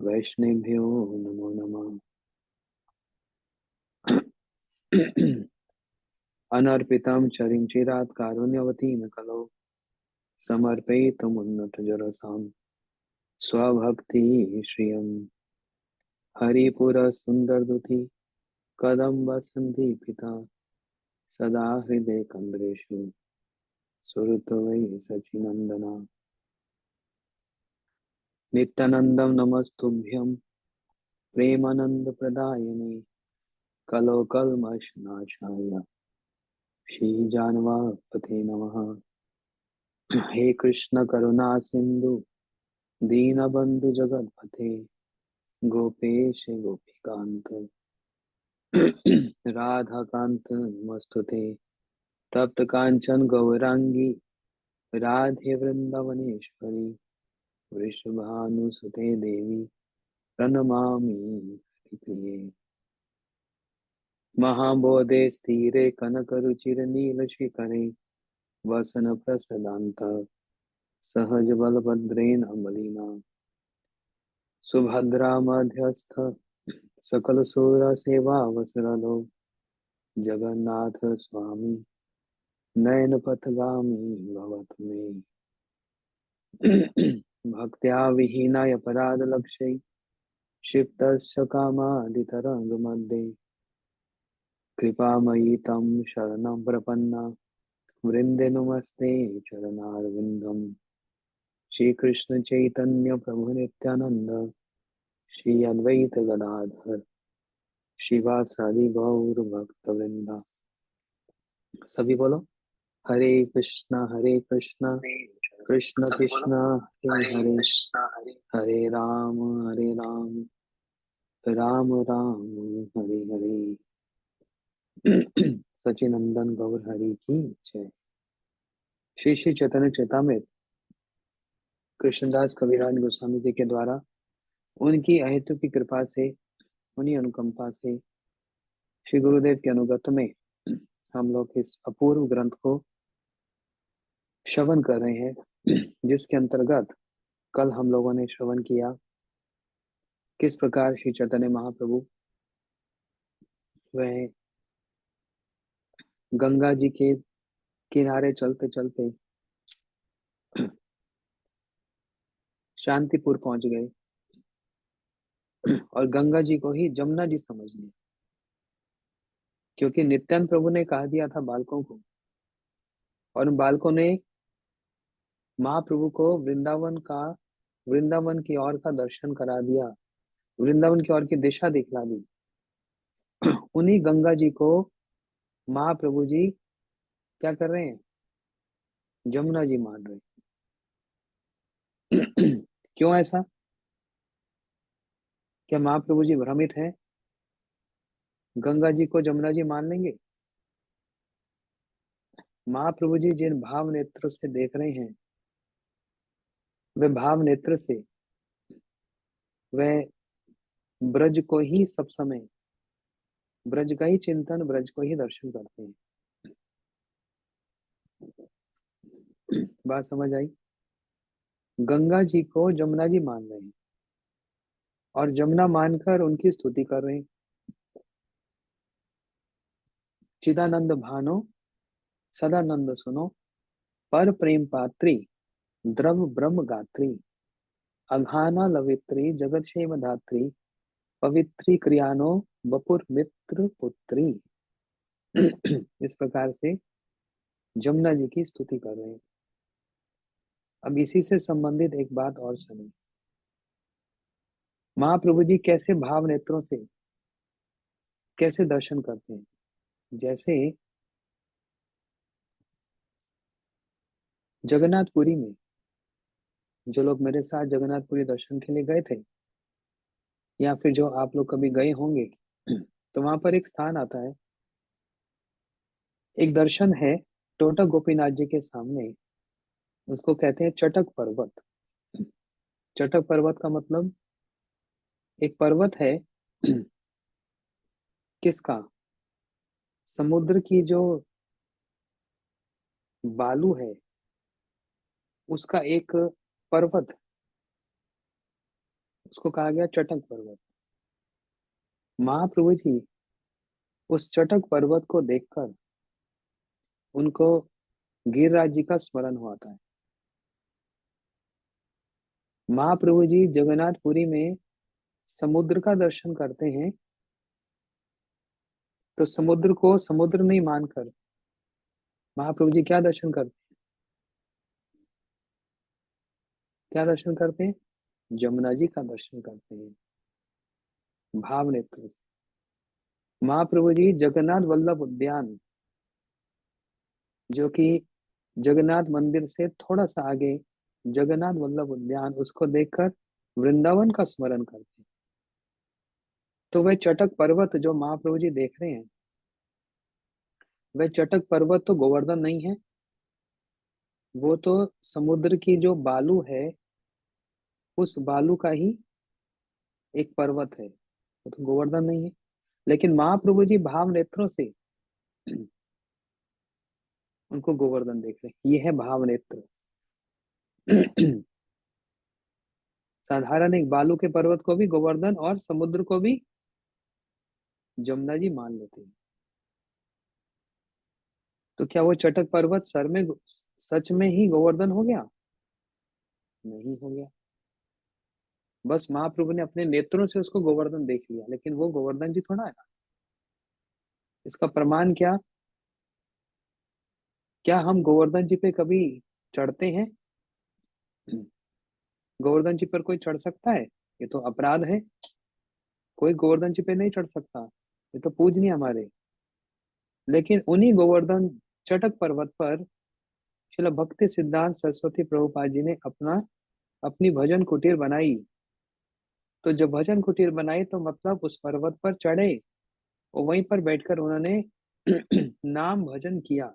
वैष्णवेभ्यो नमो नमः। अनर्पितं चरिं चिरात् कारुण्यवती न कलो समर्पयितुमुन्नतजरसां स्वभक्ति श्रियं हरिपुरसुन्दरदुति कदं वसन्ति पिता सदा हृदय कन्द्रेषु सुहृतो वै सचिनन्दना। नित्यानन्दं नमस्तुभ्यं प्रेमानन्दप्रदायिने कलोकल्मषनाशाय श्रीजानवापते नमः। हे कृष्ण करुणा सिंधु दीनबंधु जगतपते गोपेश गोपिकांत राधाकांत नमस्तुते। तप्त कांचन गौरांगी राधे वृंदावनेश्वरी वृषभानुसुते देवी प्रणमामि हरिप्रिये। महाबोधे स्थिरे कनकरुचिरनीलशिखरे वसन प्रसदान्त सहज बलभद्रेण बलिना सुभद्रा मध्यस्थ सकल सुर सेवा वसरलो जगन्नाथ स्वामी नयन पथगामी भवत में। भक्त्या विहीनाय अपराध लक्ष्य क्षिप्तस्य कामादितरंग मध्ये कृपामयी तम शरणं प्रपन्ना वृंदे नमस्ते चरणारविंदम। श्री कृष्ण चैतन्य प्रभु नित्यानंद श्री अद्वैत गदाधर शिवासादि गौर भक्त वृंदा। सभी बोलो हरे कृष्णा कृष्ण कृष्ण हरे हरे हरे राम राम राम हरे हरे। सचिनंदन गौर हरि की जय। श्री श्री चैतन्य चेतामृत कृष्णदास कविराज गोस्वामी जी के द्वारा उनकी अहेतु की कृपा से उन्हीं अनुकंपा से श्री गुरुदेव के अनुगत में हम लोग इस अपूर्व ग्रंथ को श्रवण कर रहे हैं, जिसके अंतर्गत कल हम लोगों ने श्रवण किया किस प्रकार श्री चैतन्य महाप्रभु वह गंगा जी के किनारे चलते चलते शांतिपुर पहुंच गए और गंगा जी को ही जमुना जी समझ लिया, क्योंकि नित्यानंद प्रभु ने कहा दिया था बालकों को, और उन बालकों ने महाप्रभु को वृंदावन की ओर का दर्शन करा दिया, वृंदावन की ओर की दिशा दिखला दी। उन्हीं गंगा जी को महाप्रभु जी क्या कर रहे हैं, जमुना जी मान रहे हैं। क्यों ऐसा? क्या महाप्रभु जी भ्रमित हैं? गंगा जी को जमुना जी मान लेंगे? महाप्रभु जी जिन भाव नेत्र से देख रहे हैं, वे भाव नेत्र से वह ब्रज को ही सब समय, ब्रज का ही चिंतन, ब्रज को ही दर्शन करते हैं। बात समझ आई? गंगा जी को जमुना जी मान रहे हैं और जमुना मानकर उनकी स्तुति कर रहे हैं। चिदानंद भानो सदानंद सुनो पर प्रेम पात्री द्रव ब्रह्म गात्री अघाना लवित्री जगत क्षेम धात्री पवित्री क्रियानो बपुर मित्र पुत्री। इस प्रकार से जमुना जी की स्तुति कर रहे हैं। अब इसी से संबंधित एक बात और सुनिए। महाप्रभु जी कैसे भाव नेत्रों से कैसे दर्शन करते हैं? जैसे जगन्नाथपुरी में जो लोग मेरे साथ जगन्नाथपुरी दर्शन के लिए गए थे, या फिर जो आप लोग कभी गए होंगे, तो वहां पर एक स्थान आता है, एक दर्शन है टोटा गोपीनाथ जी के सामने। उसको कहते हैं चटक पर्वत। चटक पर्वत का मतलब एक पर्वत है किसका? समुद्र की जो बालू है उसका एक पर्वत उसको कहा गया चटक पर्वत। महाप्रभु जी उस चटक पर्वत को देखकर उनको गिरिराज जी का स्मरण हुआ था। महाप्रभु जी जगन्नाथपुरी में समुद्र का दर्शन करते हैं, तो समुद्र को समुद्र नहीं मानकर महाप्रभु जी क्या दर्शन करते क्या दर्शन करते हैं? जमुना जी का दर्शन करते हैं भाव नेत्र से। महाप्रभु जी जगन्नाथ वल्लभ उद्यान, जो कि जगन्नाथ मंदिर से थोड़ा सा आगे जगन्नाथ वल्लभ उद्यान, उसको देखकर वृंदावन का स्मरण करते हैं। तो वह चटक पर्वत जो महाप्रभु जी देख रहे हैं, वह चटक पर्वत तो गोवर्धन नहीं है, वो तो समुद्र की जो बालू है, उस बालू का ही एक पर्वत है, वो तो गोवर्धन नहीं है। लेकिन महाप्रभु जी भाव नेत्रों से उनको गोवर्धन देख रहे हैं, ये है भाव नेत्र। साधारण एक बालू के पर्वत को भी गोवर्धन और समुद्र को भी जमुना जी मान लेते हैं। तो क्या वो चटक पर्वत सच में ही गोवर्धन हो गया? नहीं हो गया। बस महाप्रभु ने अपने नेत्रों से उसको गोवर्धन देख लिया, लेकिन वो गोवर्धन जी थोड़ा है ना। इसका प्रमाण क्या? क्या हम गोवर्धन जी पे कभी चढ़ते हैं? गोवर्धन जी पर कोई चढ़ सकता है? ये तो अपराध है। कोई गोवर्धन जी पे नहीं चढ़ सकता, ये तो पूजनीय हमारे। लेकिन उन्हीं गोवर्धन चटक पर्वत पर श्रील भक्ति सिद्धांत सरस्वती प्रभुपाद जी ने अपनी भजन कुटीर बनाई। तो जब भजन कुटीर बनाई तो मतलब उस पर्वत पर चढ़े और वहीं पर बैठकर उन्होंने नाम भजन किया।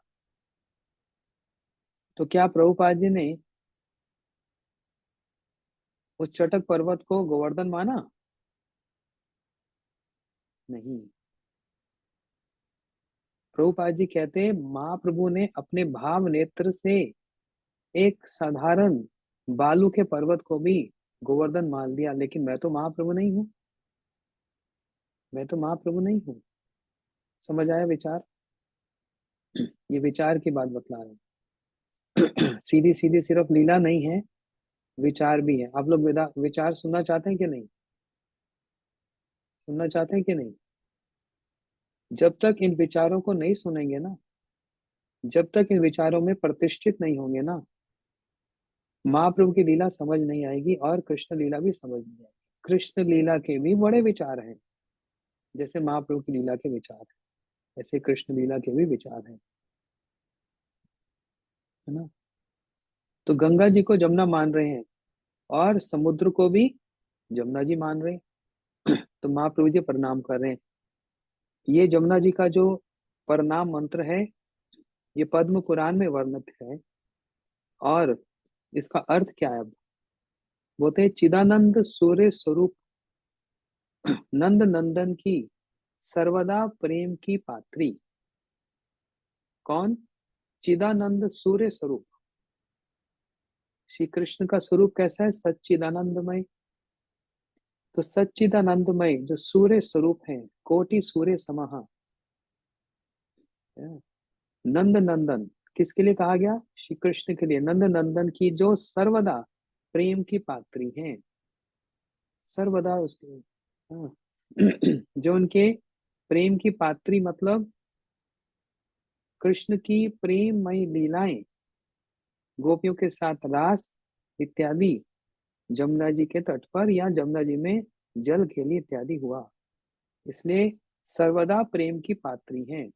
तो क्या प्रभुपाद जी ने उस चटक पर्वत को गोवर्धन माना? नहीं। प्रभुपाद जी कहते हैं महाप्रभु ने अपने भाव नेत्र से एक साधारण बालू के पर्वत को भी गोवर्धन मान लिया, लेकिन मैं तो महाप्रभु नहीं हूँ। मैं तो महाप्रभु नहीं हूँ। समझ आया विचार? ये विचार की बात बतला रहे हैं। सीधी सीधी सिर्फ लीला नहीं है, विचार भी है। आप लोग विचार सुनना चाहते हैं कि नहीं? सुनना चाहते हैं कि नहीं? जब तक इन विचारों को नहीं सुनेंगे ना, जब तक इन विचारों में प्रतिष्ठित नहीं होंगे ना, महाप्रभु की लीला समझ नहीं आएगी और कृष्ण लीला भी समझ नहीं आएगी। कृष्ण लीला के भी बड़े विचार हैं, जैसे महाप्रभु की लीला के विचार हैं, ऐसे कृष्ण लीला के भी विचार हैं, है ना। तो गंगा जी को जमुना मान रहे हैं और समुद्र को भी जमुना जी मान रहे हैं। तो महाप्रभु जी प्रणाम कर रहे हैं। ये जमुना जी का जो प्रणाम मंत्र है, ये पद्म पुराण में वर्णित है। और इसका अर्थ क्या है? बोलते हैं चिदानंद सूर्य स्वरूप नंद नंदन की सर्वदा प्रेम की पात्री। कौन? चिदानंद सूर्य स्वरूप। श्री कृष्ण का स्वरूप कैसा है? सच्चिदानंदमय। तो सच्चिदानंदमय जो सूर्य स्वरूप है, कोटि सूर्य समहा, नंद नंदन किसके लिए कहा गया? श्री कृष्ण के लिए। नंद नंदन की जो सर्वदा प्रेम की पात्री हैं, सर्वदा उसके, हाँ। जो उनके प्रेम की पात्री मतलब कृष्ण की प्रेममय लीलाएं, गोपियों के साथ रास इत्यादि जमुना जी के तट पर या जमुना जी में जल खेली इत्यादि हुआ, इसलिए सर्वदा प्रेम की पात्री हैं।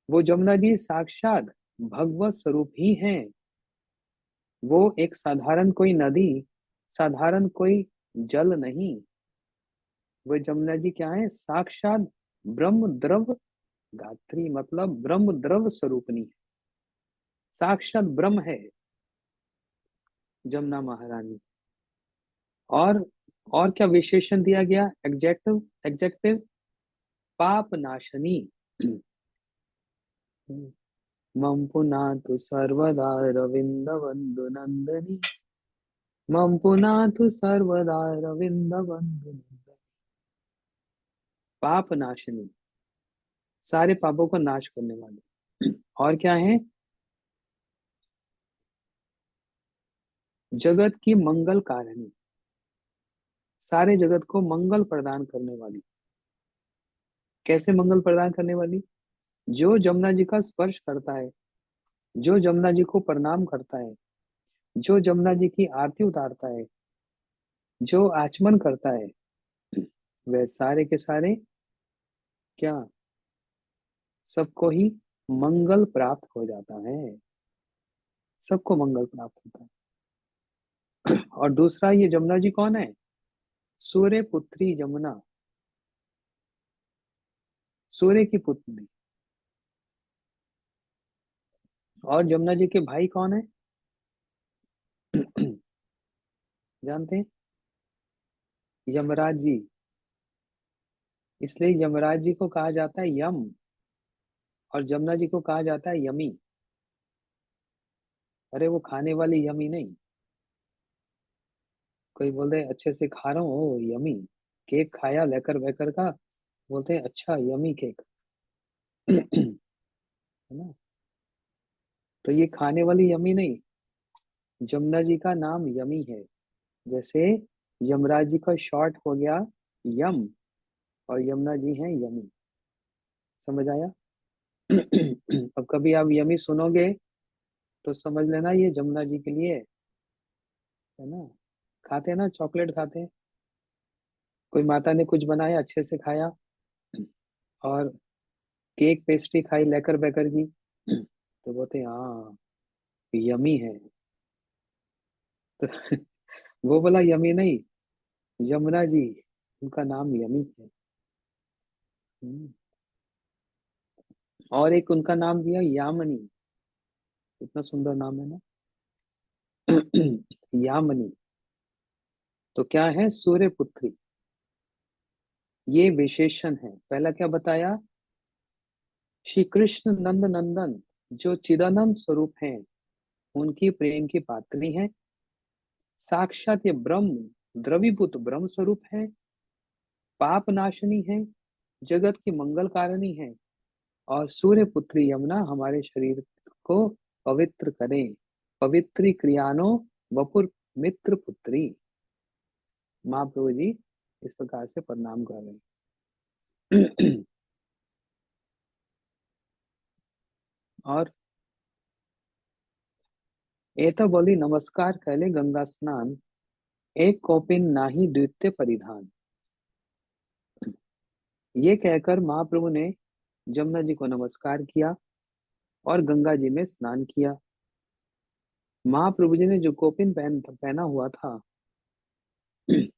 वो जमुना जी साक्षात भगवत स्वरूप ही हैं। वो एक साधारण कोई नदी, साधारण कोई जल नहीं। वो जमुना जी क्या है? साक्षात ब्रह्म द्रव गात्री, मतलब ब्रह्म द्रव स्वरूपनी है, साक्षात ब्रह्म है जमुना महारानी। और और क्या विशेषण दिया गया? एग्जेक्टिव, एग्जेक्टिव पाप नाशनी। मम पुनातु सर्वदा रविंद वंदु नंदनी। मम पुनातु सर्वदा रविंद बंधु। पाप नाशनी, सारे पापों को नाश करने वाली। और क्या है? जगत की मंगल कारिणी, सारे जगत को मंगल प्रदान करने वाली। कैसे मंगल प्रदान करने वाली? जो जमुना जी का स्पर्श करता है, जो जमुना जी को प्रणाम करता है, जो जमुना जी की आरती उतारता है, जो आचमन करता है, वह सारे के सारे क्या, सबको ही मंगल प्राप्त हो जाता है। सबको मंगल प्राप्त होता है। और दूसरा, ये जमुना जी कौन है? सूर्य पुत्री जमुना, सूर्य की पुत्री। और जमुना जी के भाई कौन है? जानते हैं? यमराज जी। इसलिए यमराज जी को कहा जाता है यम, और जमुना जी को कहा जाता है यमी। अरे वो खाने वाली यमी नहीं। कोई बोलते हैं अच्छे से खा रहा हूँ, ओ यमी, केक खाया लेकर वेकर का, बोलते हैं अच्छा यमी केक। है ना? तो ये खाने वाली यमी नहीं, जमुना जी का नाम यमी है। जैसे यमराज जी का शॉर्ट हो गया यम, और यमुना जी हैं यमी। समझ आया? अब कभी आप यमी सुनोगे तो समझ लेना ये जमुना जी के लिए है ना। खाते हैं ना, चॉकलेट खाते हैं, कोई माता ने कुछ बनाया अच्छे से खाया, और केक पेस्ट्री खाई लेकर बेकर की, तो बोलते हैं हाँ यमी है। तो वो बोला यमी नहीं, यमुना जी, उनका नाम यमी है। हम्म। और एक उनका नाम दिया यामिनी, इतना सुंदर नाम है ना। यामिनी, तो क्या है? सूर्य पुत्री। ये विशेषण है। पहला क्या बताया? श्री कृष्ण नंद नंदन, जो चिदानंद स्वरूप हैं, उनकी प्रेम की पात्री हैं। साक्षात ये ब्रह्म द्रवीभूत ब्रह्म स्वरूप है, पाप नाशनी है, जगत की मंगल कारिणी है। और सूर्य पुत्री यमुना हमारे शरीर को पवित्र करें। पवित्री क्रियानो वपुर मित्र पुत्री। महाप्रभु जी इस प्रकार से प्रणाम कर रहे हैं। और एत बोली नमस्कार कैले गंगा स्नान, एक कौपिन नाही द्वितीय परिधान। ये कहकर महाप्रभु ने जमुना जी को नमस्कार किया और गंगा जी में स्नान किया। महाप्रभु जी ने जो कौपिन पहना हुआ था,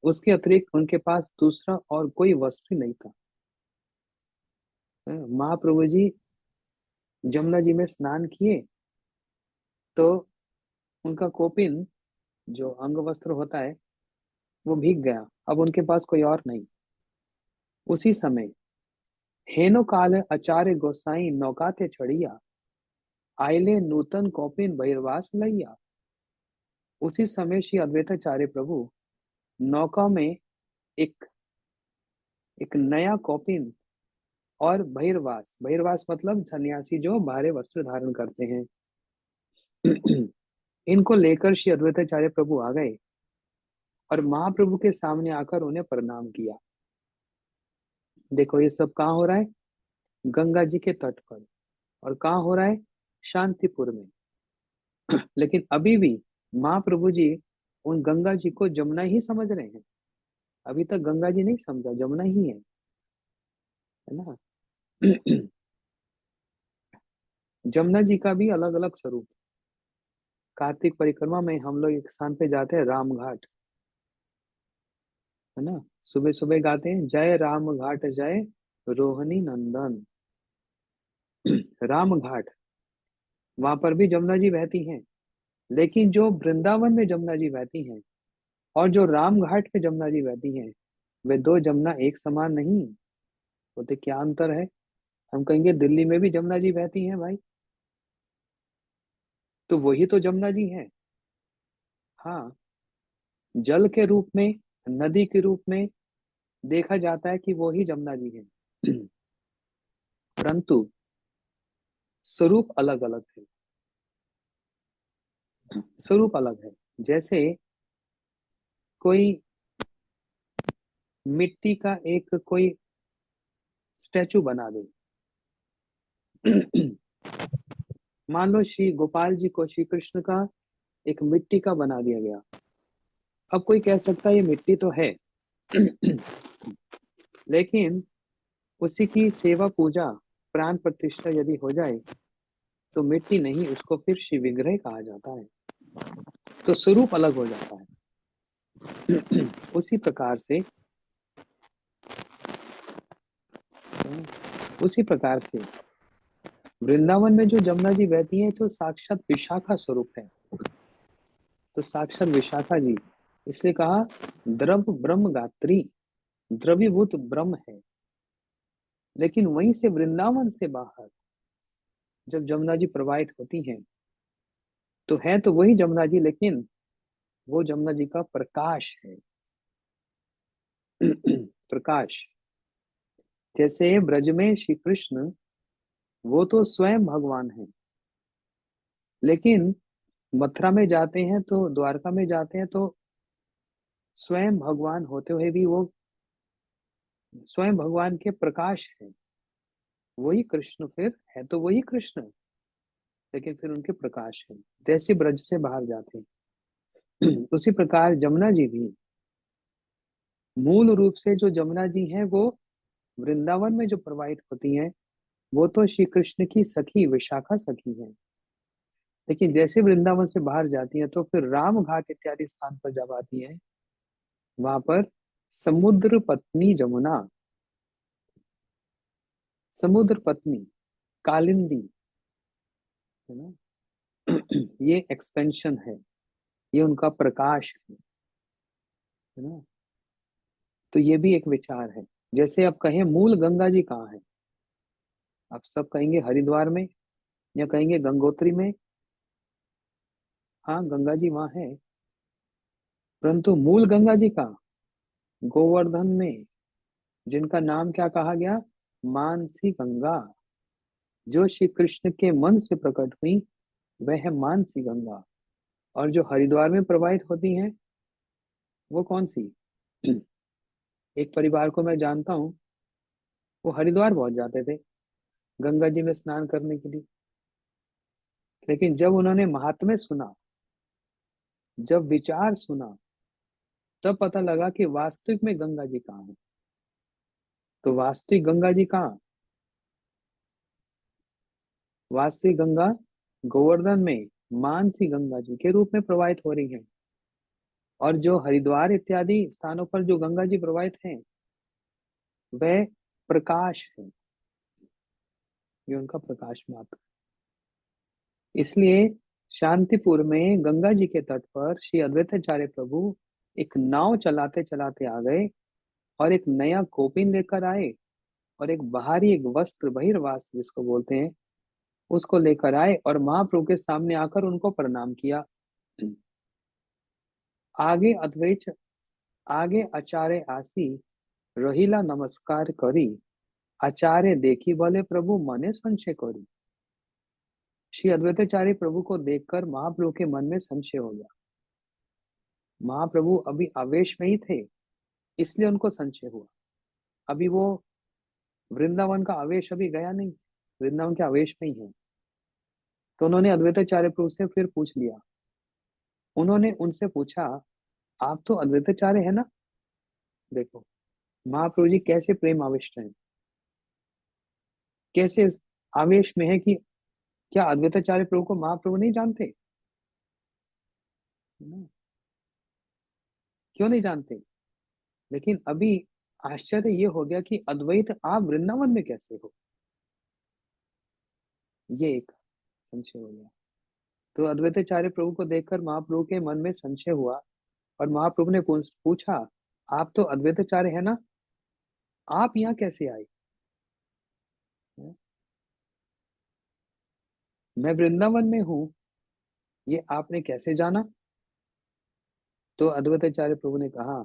उसके अतिरिक्त उनके पास दूसरा और कोई वस्त्र नहीं था। महाप्रभु जी जमुना जी में स्नान किए तो उनका कौपिन, जो अंग वस्त्र होता है, वो भीग गया। अब उनके पास कोई और नहीं। उसी समय हेनो काल आचार्य गोसाई नौकाते चढ़िया, आइले नूतन कौपिन बहिर्वास लैया। उसी समय श्री अद्वैताचार्य प्रभु नौका में एक एक नया कौपिन और बहिर्वास, बहिर्वास मतलब सन्यासी जो बाहरे वस्त्र धारण करते हैं, इनको लेकर श्री अद्वैताचार्य प्रभु आ गए और महाप्रभु के सामने आकर उन्हें प्रणाम किया। देखो ये सब कहाँ हो रहा है? गंगा जी के तट पर। और कहाँ हो रहा है? शांतिपुर में। लेकिन अभी भी महाप्रभु जी उन गंगा जी को जमुना ही समझ रहे हैं। अभी तक गंगा जी नहीं समझा, जमुना ही है ना। जमुना जी का भी अलग अलग स्वरूप। कार्तिक परिक्रमा में हम लोग एक स्थान पे जाते हैं, राम घाट, है ना। सुबह सुबह गाते हैं जय राम घाट जय रोहिणी नंदन। राम घाट, वहां पर भी जमुना जी बहती हैं। लेकिन जो वृंदावन में जमुना जी बहती हैं और जो राम घाट पे जमुना जी बहती हैं, वे दो जमुना एक समान नहीं होते। क्या अंतर है? हम कहेंगे दिल्ली में भी जमुना जी बहती हैं भाई, तो वही तो जमुना जी हैं। हाँ, जल के रूप में, नदी के रूप में देखा जाता है कि वो ही जमुना जी है। परंतु स्वरूप अलग अलग है। स्वरूप अलग है। जैसे कोई मिट्टी का एक कोई स्टैचू बना दे। मान लो श्री गोपाल जी को श्री कृष्ण का एक मिट्टी का बना दिया गया। अब कोई कह सकता है ये मिट्टी तो है। लेकिन उसी की सेवा पूजा प्राण प्रतिष्ठा यदि हो जाए तो मिट्टी नहीं, उसको फिर शिव विग्रह कहा जाता है। तो स्वरूप अलग हो जाता है। उसी प्रकार से उसी प्रकार से वृंदावन में जो जमुना जी बहती है तो साक्षात विशाखा स्वरूप है। तो साक्षात विशाखा जी, इसलिए कहा द्रव ब्रह्म गात्री, द्रवीभूत ब्रह्म है। लेकिन वहीं से वृंदावन से बाहर जब जमुना जी प्रवाहित होती हैं तो है तो वही जमुना जी, लेकिन वो जमुना जी का प्रकाश है। प्रकाश। जैसे ब्रज में श्री कृष्ण वो तो स्वयं भगवान है, लेकिन मथुरा में जाते हैं तो, द्वारका में जाते हैं तो स्वयं भगवान होते हुए भी वो स्वयं भगवान के प्रकाश है। वही कृष्ण फिर है तो वही कृष्ण, लेकिन फिर उनके प्रकाश है जैसे ब्रज से बाहर जाते हैं। उसी प्रकार जमुना जी भी मूल रूप से जो जमुना जी हैं वो वृंदावन में जो प्रवाहित होती हैं वो तो श्री कृष्ण की सखी विशाखा सखी है। लेकिन जैसे वृंदावन से बाहर जाती हैं तो फिर राम घाट इत्यादि स्थान पर जब आती हैं, वहां पर समुद्र पत्नी जमुना, समुद्र पत्नी कालिंदी, है ना। ये एक्सपेंशन है, ये उनका प्रकाश है ना। तो ये भी एक विचार है। जैसे आप कहें मूल गंगा जी कहाँ है, आप सब कहेंगे हरिद्वार में या कहेंगे गंगोत्री में। हाँ, गंगा जी वहां है, परंतु मूल गंगा जी कहाँ? गोवर्धन में, जिनका नाम क्या कहा गया? मानसी गंगा। जो श्री कृष्ण के मन से प्रकट हुई वह है मानसी गंगा। और जो हरिद्वार में प्रवाहित होती हैं वो कौन सी? एक परिवार को मैं जानता हूँ, वो हरिद्वार पहुंच जाते थे गंगा जी में स्नान करने के लिए, लेकिन जब उन्होंने महात्म्य सुना, जब विचार सुना, तब पता लगा कि वास्तविक में गंगा जी कहाँ है। तो वास्तविक गंगा जी कहाँ? वास्तविक गंगा गोवर्धन में मानसी गंगा जी के रूप में प्रवाहित हो रही है। और जो हरिद्वार इत्यादि स्थानों पर जो गंगा जी प्रवाहित हैं वह प्रकाश है, ये उनका प्रकाश मात्र। इसलिए शांतिपुर में गंगा जी के तट पर श्री अद्वैताचार्य प्रभु एक नाव चलाते चलाते आ गए और एक नया कोपिन लेकर आए और एक बाहरी एक वस्त्र बहिर्वास जिसको बोलते हैं उसको लेकर आए और महाप्रभु के सामने आकर उनको प्रणाम किया। आगे अद्वैत आगे आचार्य आसी रहिला नमस्कार करी, आचार्य देखी बोले प्रभु मने संशय करी। श्री अद्वैताचार्य प्रभु को देखकर महाप्रभु के मन में संशय हो गया। महाप्रभु अभी आवेश में ही थे, इसलिए उनको संशय हुआ। अभी वो वृंदावन का आवेश अभी गया नहीं, वृंदावन के आवेश में ही है। तो उन्होंने अद्वैताचार्य प्रभु से फिर पूछ लिया। उन्होंने उनसे पूछा, आप तो अद्वैताचार्य है ना? देखो महाप्रभु जी कैसे प्रेम आविष्ट हैं, कैसे इस आवेश में है कि क्या अद्वैताचार्य प्रभु को महाप्रभु नहीं जानते? ना? क्यों नहीं जानते? लेकिन अभी आश्चर्य ये हो गया कि अद्वैत आप वृंदावन में कैसे हो, ये एक संशय हो गया। तो अद्वैताचार्य प्रभु को देखकर महाप्रभु के मन में संशय हुआ और महाप्रभु ने पूछा, आप तो अद्वैताचार्य है ना, आप यहाँ कैसे आए? मैं वृंदावन में हूँ, ये आपने कैसे जाना? तो अद्वैताचार्य प्रभु ने कहा,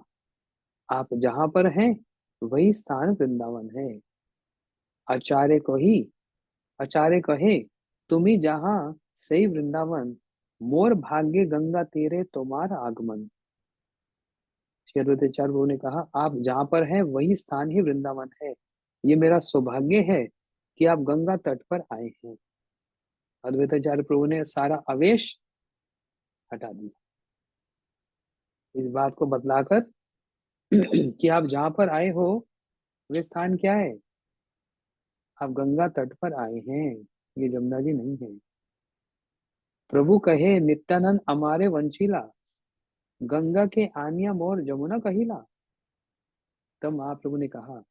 आप जहां पर हैं वही स्थान वृंदावन है। आचार्य को ही आचार्य कहे, तुम्ही जहां सही वृंदावन, मोर भाग्य गंगा तीरे तुम्हारा आगमन। श्री अद्वैताचार्य प्रभु ने कहा, आप जहां पर हैं वही स्थान ही वृंदावन है। ये मेरा सौभाग्य है कि आप गंगा तट पर आए हैं। अद्वैताचार्य प्रभु ने सारा आवेश हटा दिया, इस बात को बतलाकर कि आप जहां पर आए हो वे स्थान क्या है, आप गंगा तट पर आए हैं, ये जमुना जी नहीं है। प्रभु कहे, नित्यानंद हमारे वंशीला, गंगा के आनिया मोर जमुना कहिला। तब महाप्रभु ने कहा,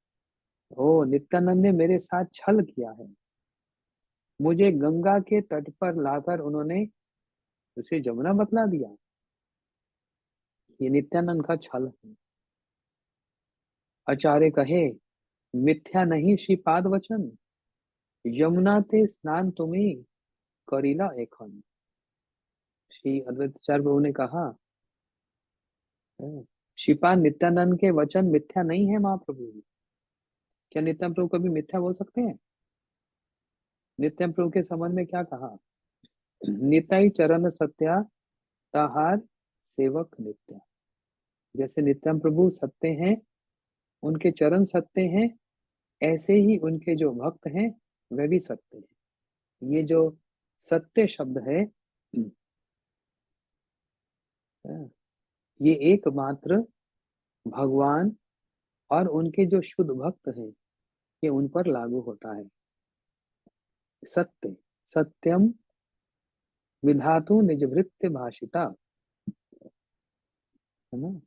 ओ नित्यानंद ने मेरे साथ छल किया है, मुझे गंगा के तट पर लाकर उन्होंने उसे जमुना बतला दिया। ये नित्यानंद का छल है। आचार्य कहे, मिथ्या नहीं श्रीपाद वचन, यमुना ते स्नान तुम्ही करीला एखन। श्री अद्वैताचार्य प्रभु ने कहा, श्रीपाद नित्यानंद के वचन मिथ्या नहीं है महाप्रभु। क्या नित्यानंद प्रभु कभी मिथ्या बोल सकते हैं? नित्यानंद प्रभु के संबंध में क्या कहा? निताई चरण सत्या ताहार सेवक नित्य। जैसे नित्यानंद प्रभु सत्य हैं, उनके चरण सत्य हैं, ऐसे ही उनके जो भक्त हैं वे भी सत्य हैं। ये जो सत्य शब्द है, ये एकमात्र भगवान और उनके जो शुद्ध भक्त हैं ये उन पर लागू होता है। सत्य, सत्यम विधातु निजभृत्य भाषिता, है ना।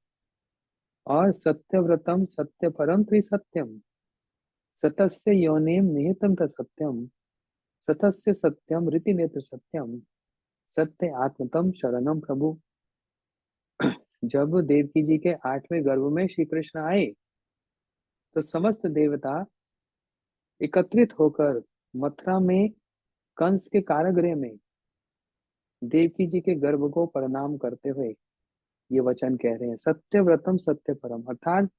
और सत्यव्रतम सत्य परम त्रिसत्यम, सतस्य योनिम निहितम तत्सत्यम, सतस्य सत्यम रीति नेत्र सत्यम, सत्य आत्मतम शरणम प्रभु। जब देवकी जी के 8वें गर्भ में श्री कृष्ण आए तो समस्त देवता एकत्रित होकर मथुरा में कंस के कारागृह में देवकी जी के गर्भ को प्रणाम करते हुए ये वचन कह रहे हैं, सत्य व्रतम सत्य परम। अर्थात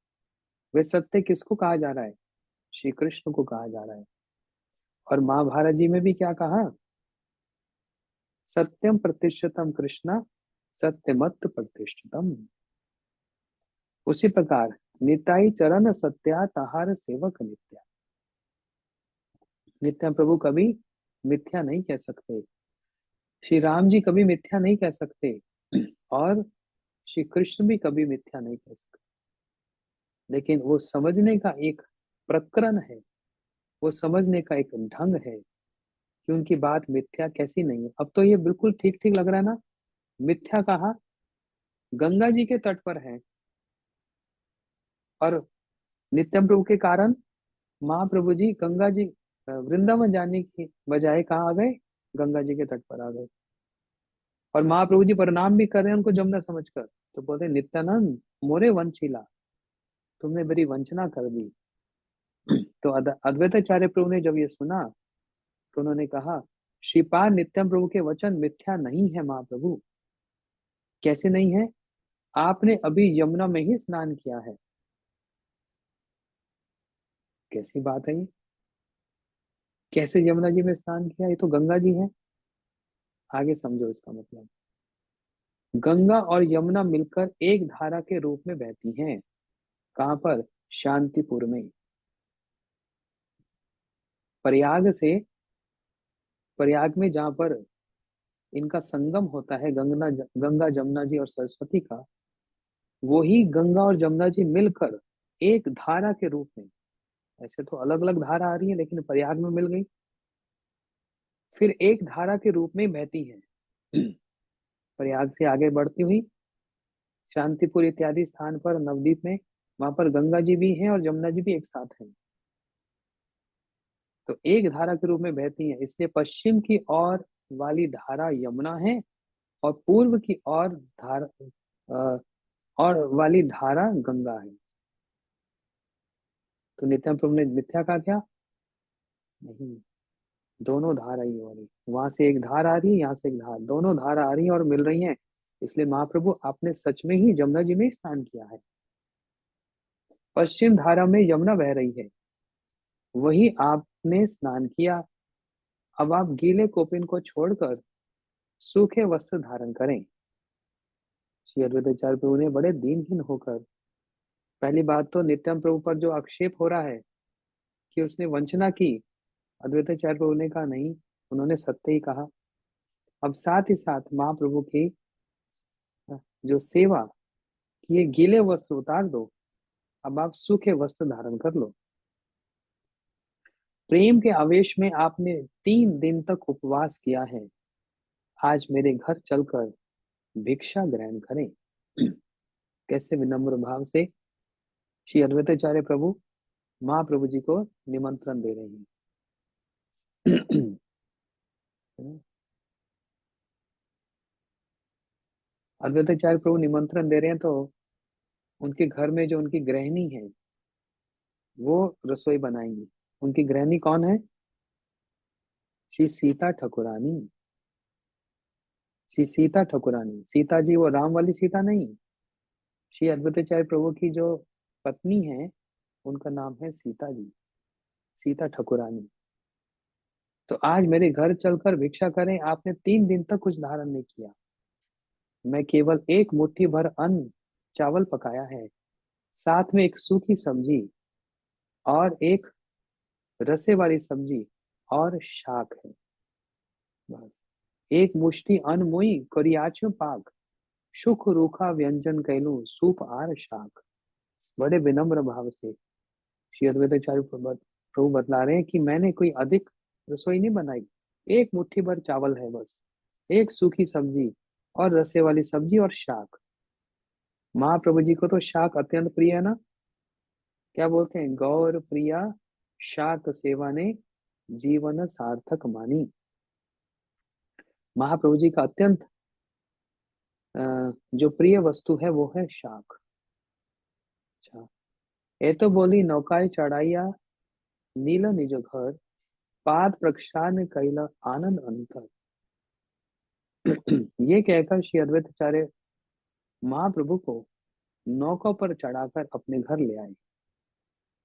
वे सत्य किसको कहा जा रहा है? श्री कृष्ण को कहा जा रहा है। और महाभारत जी में भी क्या कहा? सत्यम प्रतिष्ठितम कृष्णा, सत्यमत प्रतिष्ठितम। उसी प्रकार निताई चरण सत्या तहार सेवक नित्या। नित्या प्रभु कभी मिथ्या नहीं कह सकते, श्री राम जी कभी मिथ्या नहीं कह सकते, और श्री कृष्ण भी कभी मिथ्या नहीं कह सकते। लेकिन वो समझने का एक प्रकरण है, वो समझने का एक ढंग है कि उनकी बात मिथ्या कैसी नहीं है। अब तो ये बिल्कुल ठीक ठीक लग रहा है ना। मिथ्या कहा, गंगा जी के तट पर है, और नित्यम प्रभु के कारण महाप्रभु जी गंगा जी वृंदावन जाने की बजाय कहाँ आ गए? गंगा जी के तट पर आ गए। और महाप्रभु जी प्रणाम भी कर रहे हैं उनको जमुना समझकर। तो बोलते हैं, नित्यानंद मोरे वंशीला, तुमने मेरी वंचना कर दी। तो अद्वैताचार्य प्रभु ने जब ये सुना तो उन्होंने कहा, श्रीपाद नित्यम प्रभु के वचन मिथ्या नहीं है महाप्रभु। कैसे नहीं है? आपने अभी यमुना में ही स्नान किया है। कैसी बात है ये? कैसे यमुना जी में स्नान किया? ये तो गंगा जी है। आगे समझो इसका मतलब। गंगा और यमुना मिलकर एक धारा के रूप में बहती हैं। कहाँ पर? शांतिपुर में। प्रयाग से, प्रयाग में जहाँ पर इनका संगम होता है, गंगा जमुना जी और सरस्वती का, वो ही गंगा और जमुना जी मिलकर एक धारा के रूप में, ऐसे तो अलग अलग धारा आ रही है लेकिन प्रयाग में मिल गई, फिर एक धारा के रूप में बहती है। प्रयाग से आगे बढ़ती हुई शांतिपुर इत्यादि स्थान पर नवद्वीप में, वहां पर गंगा जी भी हैं और जमुना जी भी एक साथ हैं। तो एक धारा के रूप में बहती है, इसलिए पश्चिम की ओर वाली धारा यमुना है और पूर्व की ओर धारा और वाली धारा गंगा है। तो नित्यानंद प्रभु ने मिथ्या कहा क्या? नहीं, दोनों धारा ही हो रही, वहां से एक धार आ रही है, यहाँ से एक धार, दोनों धारा आ रही है और मिल रही हैं। इसलिए महाप्रभु आपने सच में ही यमुना जी में स्नान किया है। पश्चिम धारा में यमुना बह रही है, वही आपने स्नान किया। अब आप गीले कोपिन को छोड़कर सूखे वस्त्र धारण करें। श्री अद्वैताचार्य प्रभु ने बड़े दीनहीन होकर, पहली बात तो नित्यानंद प्रभु पर जो आक्षेप हो रहा है कि उसने वंचना की, अद्वैताचार्य प्रभु ने कहा नहीं, उन्होंने सत्य ही कहा। अब साथ ही साथ महाप्रभु की जो सेवा कि ये गीले वस्त्र उतार दो, अब आप सूखे वस्त्र धारण कर लो। प्रेम के आवेश में आपने 3 दिन तक उपवास किया है, आज मेरे घर चलकर भिक्षा ग्रहण करें। कैसे विनम्र भाव से श्री अद्वैताचार्य प्रभु महाप्रभु जी को निमंत्रण दे रहे हैं। अद्वैताचार्य प्रभु निमंत्रण दे रहे हैं तो उनके घर में जो उनकी गृहिणी है वो रसोई बनाएंगी। उनकी गृहिणी कौन है? श्री सीता ठकुरानी। श्री सीता ठकुरानी, सीता जी वो राम वाली सीता नहीं, श्री अद्वैताचार्य प्रभु की जो पत्नी है उनका नाम है सीता जी, सीता ठकुरानी। तो आज मेरे घर चलकर भिक्षा करें। आपने 3 दिन तक कुछ धारण नहीं किया, मैं केवल एक मुट्ठी भर अन्न चावल पकाया है, साथ में एक सूखी सब्जी और एक रसे वाली सब्जी और शाक है, बस। एक मुष्टि अन्न मुई करियाचो पाक, सुख रूखा व्यंजन कैलू सूप आर शाक। बड़े विनम्र भाव से श्री अद्वैताचार्य प्रभु बतला रहे हैं कि मैंने कोई अधिक रसोई नहीं बनाई, एक मुट्ठी भर चावल है बस, एक सूखी सब्जी और रसे वाली सब्जी और शाक। महाप्रभु जी को तो शाक अत्यंत प्रिय है ना। क्या बोलते हैं? गौर प्रिया शाक सेवा ने जीवन सार्थक मानी। महाप्रभु जी का अत्यंत जो प्रिय वस्तु है वो है शाक। अच्छा, ये तो बोली नौकाय चढ़ाइया नील निज घर, पाद प्रक्षालन कैला आनंद अंतर। ये कहकर श्री अद्वैताचार्य महाप्रभु को नौका पर चढ़ाकर अपने घर ले आए।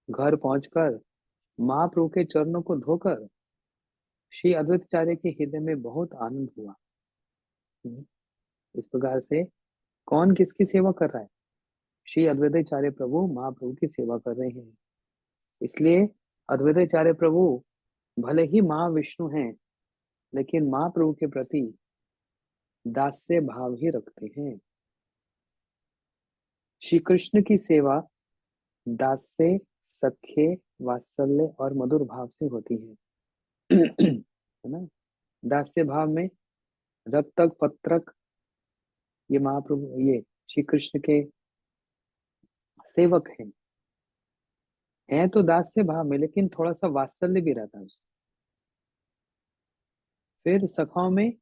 घर पहुंचकर महाप्रभु के चरणों को धोकर श्री अद्वैताचार्य के हृदय में बहुत आनंद हुआ। इस प्रकार से कौन किसकी सेवा कर रहा है? श्री अद्वैताचार्य प्रभु महाप्रभु की सेवा कर रहे हैं। इसलिए अद्वैताचार्य प्रभु भले ही महाविष्णु हैं, लेकिन महाप्रभु के प्रति दास्य भाव ही रखते हैं। श्री कृष्ण की सेवा दास्य, सख्य, वात्सल्य और मधुर भाव से होती है। है ना। दास्य भाव में रक्तक पत्रक, ये महाप्रभु, ये श्री कृष्ण के सेवक हैं तो दास्य भाव में, लेकिन थोड़ा सा वात्सल्य भी रहता है उसमें। फिर सखाओं में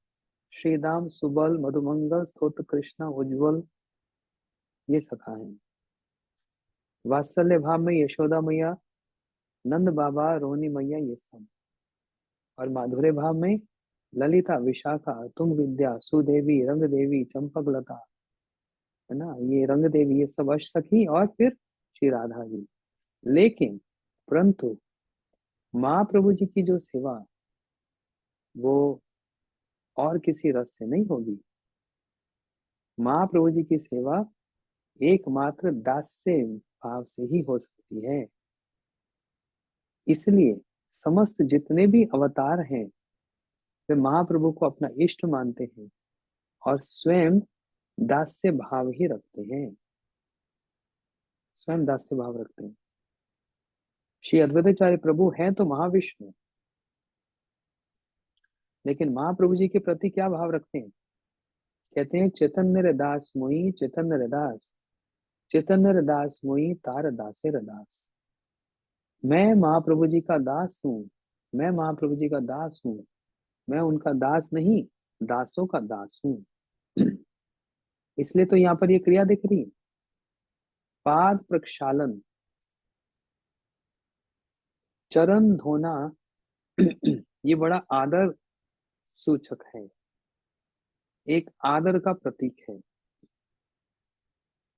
श्रीदाम, सुबल, मधुमंगल, स्तोत्र कृष्णा, उज्जवल, ये सखा हैं। वात्सल्य भाव में यशोदा मैया, नंद बाबा, रोहिणी मैया, ये सब। और माधुर्य भाव में ललिता, विशाखा, तुंग विद्या, सुदेवी, रंग देवी, चंपक लता, है ना, ये रंग देवी, ये सब अष्टसखी और फिर श्री राधा जी। लेकिन परंतु महाप्रभु जी की जो सेवा वो और किसी रस से नहीं होगी। महाप्रभु जी की सेवा एकमात्र दास्य भाव से ही हो सकती है। इसलिए समस्त जितने भी अवतार हैं वे महाप्रभु को अपना इष्ट मानते हैं और स्वयं दास्य भाव ही रखते हैं, स्वयं दास्य भाव रखते हैं। श्री अद्वैताचार्य प्रभु हैं तो महाविष्णु, लेकिन महाप्रभु जी के प्रति क्या भाव रखते हैं? कहते हैं चैतन्य दास मोई, चैतन्य दास, चैतन्य दास मोई, तार दासे दास। मैं महाप्रभु जी का दास हूँ, मैं महाप्रभु जी का दास हूँ, मैं उनका दास नहीं, दासों का दास हूँ। इसलिए तो यहाँ पर ये क्रिया दिख रही है, पाद प्रक्षालन, चरण धोना। ये बड़ा आदर सूचक है। एक आदर का प्रतीक है।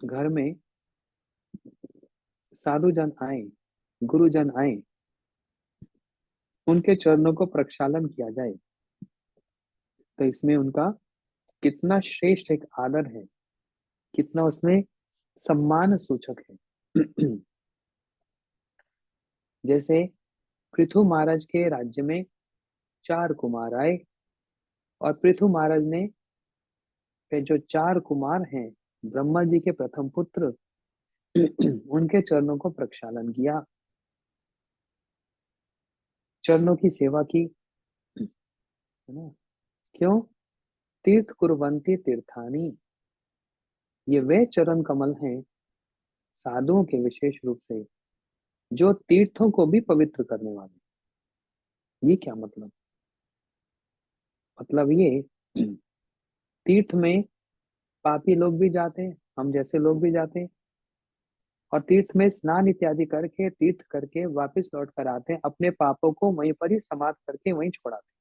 घर में साधु जन आए, गुरुजन आए, उनके चरणों को प्रक्षालन किया जाए, तो इसमें उनका कितना श्रेष्ठ एक आदर है, कितना उसमें सम्मान सूचक है। जैसे पृथु महाराज के राज्य में 4 कुमार आए, और पृथु महाराज ने के जो 4 कुमार हैं, ब्रह्मा जी के प्रथम पुत्र, उनके चरणों को प्रक्षालन किया, चरणों की सेवा की, है ना। क्यों? तीर्थ कुर्वन्ति तीर्थानी, ये वे चरण कमल हैं साधुओं के, विशेष रूप से जो तीर्थों को भी पवित्र करने वाले। ये क्या मतलब? मतलब ये, तीर्थ में पापी लोग भी जाते हैं, हम जैसे लोग भी जाते हैं, और तीर्थ में स्नान इत्यादि करके, तीर्थ करके वापस लौट कर आते हैं, अपने पापों को वहीं पर ही समाप्त करके वहीं छोड़ाते हैं,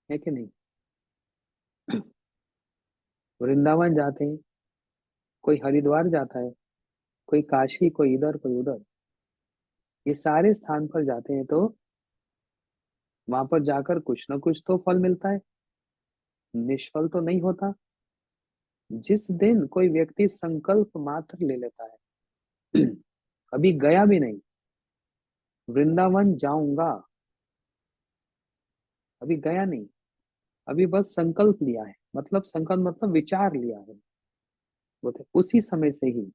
है कि नहीं? वृंदावन जाते हैं, कोई हरिद्वार जाता है, कोई काशी, कोई इधर कोई उधर, ये सारे स्थान पर जाते हैं तो वहां पर जाकर कुछ ना कुछ तो फल मिलता है, निष्फल तो नहीं होता। जिस दिन कोई व्यक्ति संकल्प मात्र ले लेता है, अभी गया भी नहीं, वृंदावन जाऊंगा, अभी गया नहीं, अभी बस संकल्प लिया है, मतलब संकल्प मतलब विचार लिया है, वो तो उसी समय से ही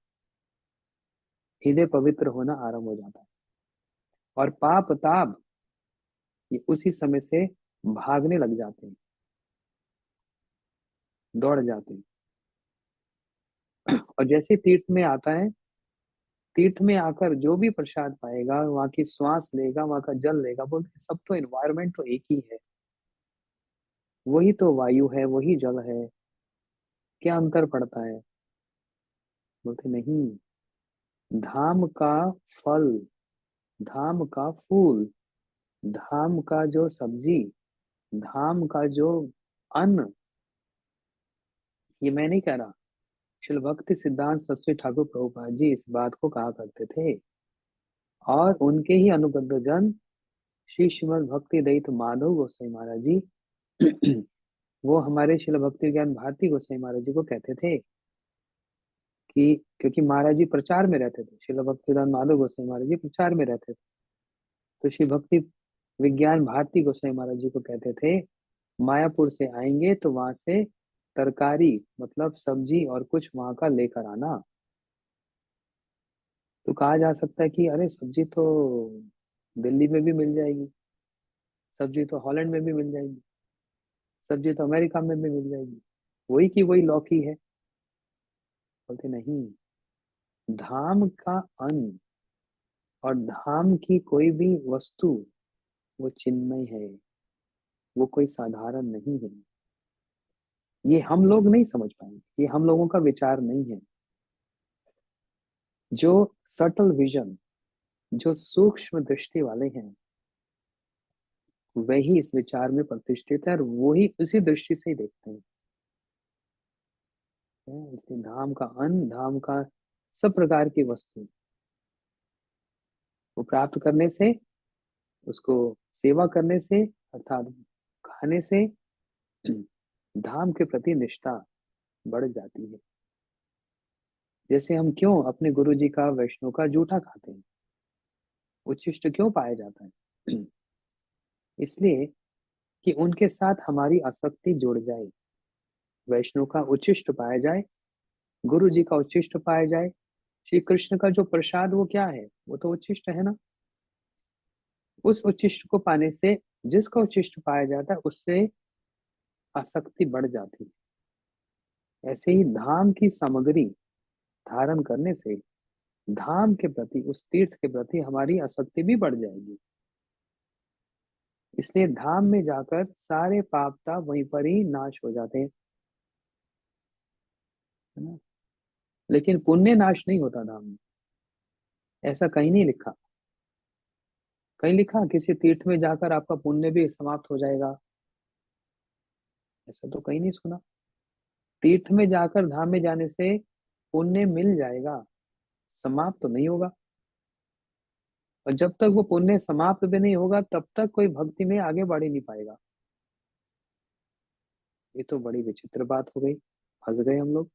हृदय पवित्र होना आरंभ हो जाता है, और पाप ताप ये उसी समय से भागने लग जाते हैं, दौड़ जाते हैं। और जैसे तीर्थ में आता है, तीर्थ में आकर जो भी प्रसाद पाएगा, वहां की श्वास लेगा, वहां का जल लेगा, बोलते हैं, सब तो एनवायरमेंट तो एक ही है, वही तो वायु है, वही जल है, क्या अंतर पड़ता है? बोलते नहीं, धाम का फल, धाम का फूल, धाम का जो सब्जी, धाम का जो अन्न, ये मैं नहीं कह रहा, शिल भक्ति सिद्धांत सरस्वती ठाकुर प्रभुपाद जी इस बात को कहा करते थे, और उनके ही अनुगत जन श्री श्रीमद भक्ति दयित माधव गोसाई महाराज जी, वो हमारे शिल भक्ति ज्ञान भारती गोसाई महाराज जी को कहते थे कि, क्योंकि महाराज जी प्रचार में रहते थे, शिल भक्तिदान माधव गोसाई महाराज जी प्रचार में रहते थे, तो श्री भक्ति विज्ञान भारती गोसाई महाराज जी को कहते थे, मायापुर से आएंगे तो वहां से तरकारी मतलब सब्जी और कुछ वहां का लेकर आना। तो कहा जा सकता है कि अरे सब्जी तो दिल्ली में भी मिल जाएगी, सब्जी तो हॉलैंड में भी मिल जाएगी, सब्जी तो अमेरिका में भी मिल जाएगी, वही की वही लौकी है। बोलते नहीं, धाम का अन्न और धाम की कोई भी वस्तु वो चिन्मय है, वो कोई साधारण नहीं है। ये हम लोग नहीं समझ पाएंगे, ये हम लोगों का विचार नहीं है। जो सटल विजन, जो सूक्ष्म दृष्टि वाले हैं, वही इस विचार में प्रतिष्ठित है, और वही उसी दृष्टि से ही देखते हैं। इसलिए धाम का अन्न, धाम का सब प्रकार की वस्तु वो प्राप्त करने से, उसको सेवा करने से, अर्थात खाने से धाम के प्रति निष्ठा बढ़ जाती है। जैसे हम क्यों अपने गुरु जी का, वैष्णव का जूठा खाते हैं, उच्छिष्ट क्यों पाया जाता है? इसलिए कि उनके साथ हमारी आसक्ति जुड़ जाए, वैष्णव का उच्छिष्ट पाया जाए, गुरु जी का उच्छिष्ट पाया जाए। श्री कृष्ण का जो प्रसाद वो क्या है? वो तो उच्छिष्ट है ना। उस उच्छिष्ट को पाने से, जिसका उच्छिष्ट पाया जाता है, उससे आसक्ति बढ़ जाती है। ऐसे ही धाम की सामग्री धारण करने से धाम के प्रति, उस तीर्थ के प्रति हमारी आसक्ति भी बढ़ जाएगी। इसलिए धाम में जाकर सारे पाप ताप वहीं पर ही नाश हो जाते हैं, है ना। लेकिन पुण्य नाश नहीं होता धाम में, ऐसा कहीं नहीं लिखा। कहीं लिखा किसी तीर्थ में जाकर आपका पुण्य भी समाप्त हो जाएगा, ऐसा तो कहीं नहीं सुना। तीर्थ में जाकर धाम में जाने से पुण्य मिल जाएगा, समाप्त तो नहीं होगा। और जब तक वो पुण्य समाप्त भी नहीं होगा तब तक कोई भक्ति में आगे बढ़ ही नहीं पाएगा। ये तो बड़ी विचित्र बात हो गई, फंस गए हम लोग।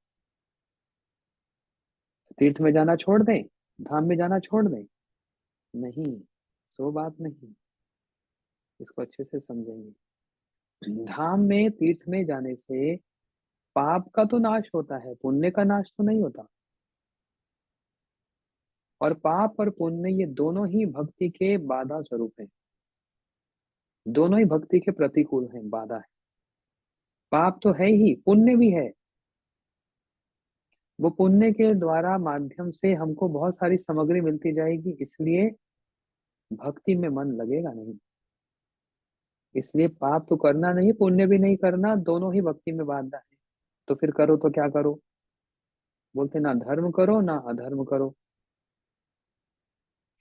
तीर्थ में जाना छोड़ दें, धाम में जाना छोड़ दें? नहीं, सो बात नहीं। इसको अच्छे से समझेंगे। धाम में तीर्थ में जाने से पाप का तो नाश होता है, पुण्य का नाश तो नहीं होता। और पाप और पुण्य ये दोनों ही भक्ति के बाधा स्वरूप हैं, दोनों ही भक्ति के प्रतिकूल हैं, बाधा है। पाप तो है ही, पुण्य भी है। वो पुण्य के द्वारा माध्यम से हमको बहुत सारी सामग्री मिलती जाएगी, इसलिए भक्ति में मन लगेगा नहीं। इसलिए पाप तो करना नहीं, पुण्य भी नहीं करना, दोनों ही भक्ति में बाधा है। तो फिर करो तो क्या करो? बोलते ना धर्म करो ना अधर्म करो।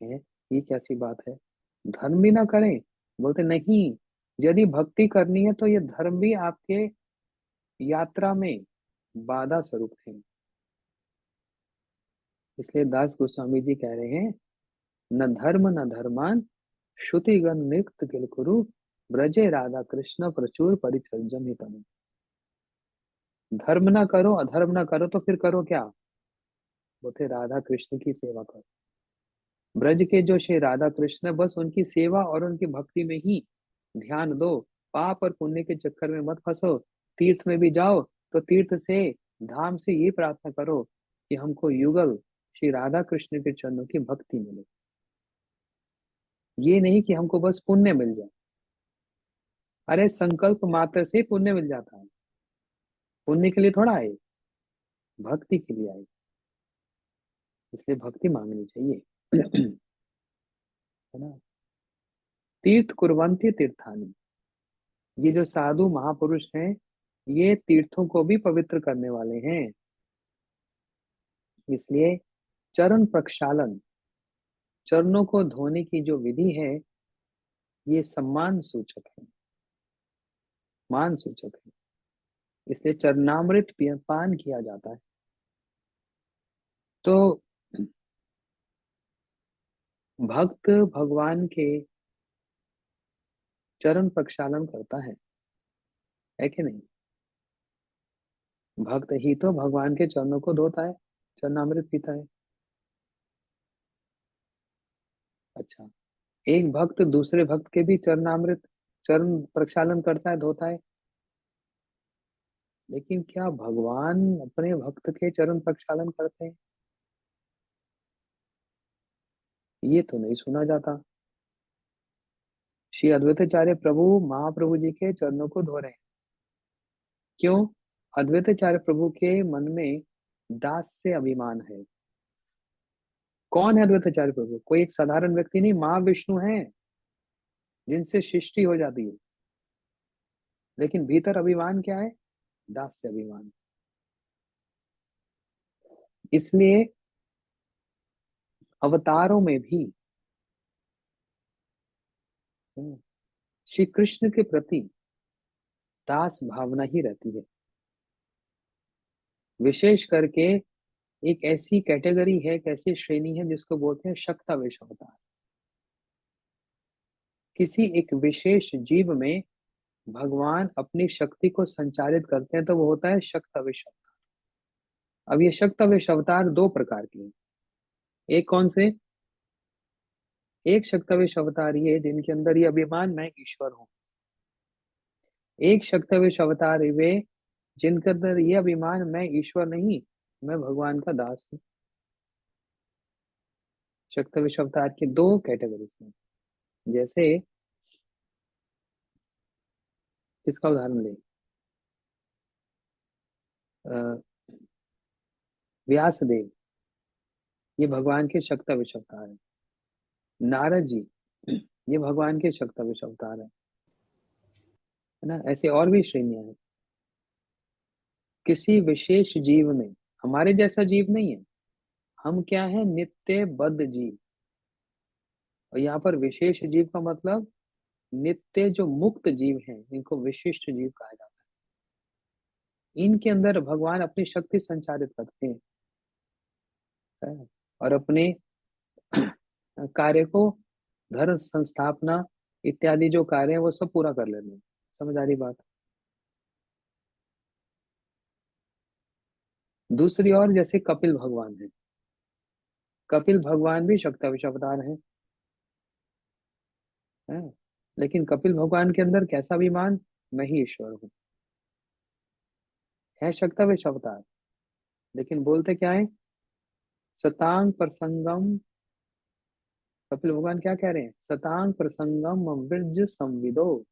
है, ये कैसी बात है? धर्म भी ना करें? बोलते नहीं, यदि भक्ति करनी है तो ये धर्म भी आपके यात्रा में बाधा स्वरूप है। इसलिए दास गोस्वामी जी कह रहे हैं, न धर्म न धर्मान श्रुतिगण नृत्य किल कुरु, ब्रजे राधा कृष्ण प्रचुर परिचर्जन ही तनु। धर्म ना करो अधर्म ना करो तो फिर करो क्या? बोलते राधा कृष्ण की सेवा करो। ब्रज के जो श्री राधा कृष्ण, बस उनकी सेवा और उनकी भक्ति में ही ध्यान दो। पाप और पुण्य के चक्कर में मत फंसो। तीर्थ में भी जाओ तो तीर्थ से, धाम से ये प्रार्थना करो कि हमको युगल श्री राधा कृष्ण के चरणों की भक्ति मिले। ये नहीं कि हमको बस पुण्य मिल जाए। अरे संकल्प मात्र से पुण्य मिल जाता है। पुण्य के लिए थोड़ा आए, भक्ति के लिए आए। इसलिए भक्ति मांगनी चाहिए। है ना? तीर्थ कुर्वन्ति तीर्थानि। ये जो साधु महापुरुष हैं, ये तीर्थों को भी पवित्र करने वाले हैं। इसलिए चरण प्रक्षालन, चरणों को धोने की जो विधि है, ये सम्मान सूचक है, मान सूचक है। इसलिए चरणामृत पान किया जाता है। तो भक्त भगवान के चरण प्रक्षालन करता है कि नहीं? भक्त ही तो भगवान के चरणों को धोता है, चरणामृत पीता है। अच्छा, एक भक्त दूसरे भक्त के भी चरणामृत, चरण प्रक्षालन करता है, धोता है। लेकिन क्या भगवान अपने भक्त के चरण प्रक्षालन करते हैं? ये तो नहीं सुना जाता। श्री अद्वैताचार्य प्रभु महाप्रभु जी के चरणों को धो रहे हैं। क्यों? अद्वैताचार्य प्रभु के मन में दास से अभिमान है। कौन है अद्वैताचार्य प्रभु? कोई एक साधारण व्यक्ति नहीं, महाविष्णु है, जिनसे सृष्टि हो जाती है। लेकिन भीतर अभिमान क्या है? दास से अभिमान। इसलिए अवतारों में भी श्री कृष्ण के प्रति दास भावना ही रहती है। विशेष करके एक ऐसी कैटेगरी है, एक ऐसी श्रेणी है जिसको बोलते हैं शक्तावेश अवतार। किसी एक विशेष जीव में भगवान अपनी शक्ति को संचालित करते हैं तो वो होता है शक्तावेश अवतार। अब ये शक्तावेश अवतार दो प्रकार के हैं। एक कौन से? एक शक्तावेश अवतार ये जिनके अंदर ये अभिमान मैं ईश्वर हूँ। एक शक्तावेश अवतार वे जिनके अंदर ये अभिमान मैं ईश्वर नहीं, मैं भगवान का दास हूँ। शक्तावेश अवतार की दो कैटेगरीज हैं। जैसे किसका उदाहरण ले? अ, व्यास देव, ये भगवान के शक्तावेश अवतार है। नारद जी, ये भगवान के शक्तावेश अवतार है ना? ऐसे और भी श्रेणियां हैं। किसी विशेष जीव में, हमारे जैसा जीव नहीं है, हम क्या है? नित्य बद्ध जीव। और यहाँ पर विशेष जीव का मतलब नित्य जो मुक्त जीव हैं, इनको विशिष्ट जीव कहा जाता है। इनके अंदर भगवान अपनी शक्ति संचारित करते हैं, और अपने कार्य को, धर्म संस्थापना इत्यादि जो कार्य है वो सब पूरा कर लेते हैं। समझ आ रही बात? दूसरी ओर जैसे कपिल भगवान है, कपिल भगवान भी शक्ति अवतार है। लेकिन कपिल भगवान के अंदर कैसा अभिमान, मैं ही ईश्वर हूँ, है शक्ति अवतार, लेकिन बोलते क्या है, सतांग प्रसंगम। कपिल भगवान क्या कह रहे हैं, सतांग प्रसंगम विरज संविदो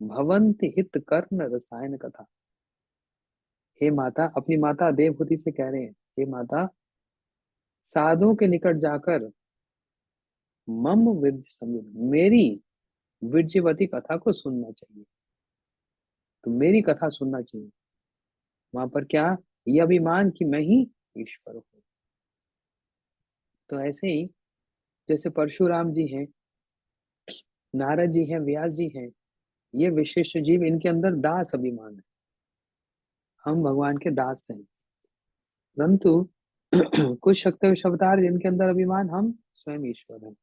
भवंति हित कर्ण रसायन कथा। हे माता, अपनी माता देवहूति से कह रहे हैं, हे माता, साधुओं के निकट जाकर मम विरज संविद, मेरी विरजवती कथा को सुनना चाहिए, तो मेरी कथा सुनना चाहिए। वहां पर क्या, ये अभिमान कि मैं ही ईश्वर हूँ। तो ऐसे ही जैसे परशुराम जी हैं, नारद जी हैं, व्यास जी हैं, ये विशिष्ट जीव, इनके अंदर दास अभिमान है, हम भगवान के दास हैं। परंतु कुछ शक्ति अवतार जिनके अंदर अभिमान, हम स्वयं ईश्वर हैं,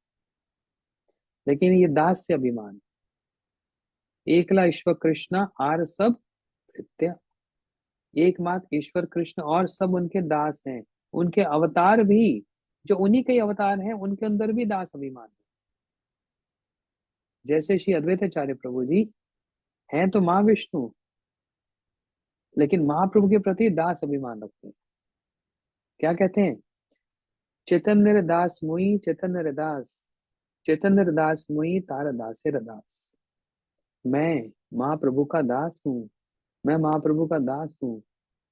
लेकिन ये दास से अभिमान, एकला ईश्वर कृष्ण आर सब भृत्य, एकमात्र ईश्वर कृष्ण और सब उनके दास हैं। उनके अवतार भी जो उन्हीं के अवतार हैं, उनके अंदर भी दास अभिमान है। जैसे श्री अद्वैताचार्य प्रभु जी हैं तो महाविष्णु, लेकिन महाप्रभु के प्रति दास अभिमान रखते हैं। क्या कहते हैं, चैतन्य दास मुई, चैतन्य दास, चैतन्य दास मुई तार दासे रदास। मैं महाप्रभु का दास हूँ, मैं महाप्रभु का दास हूँ,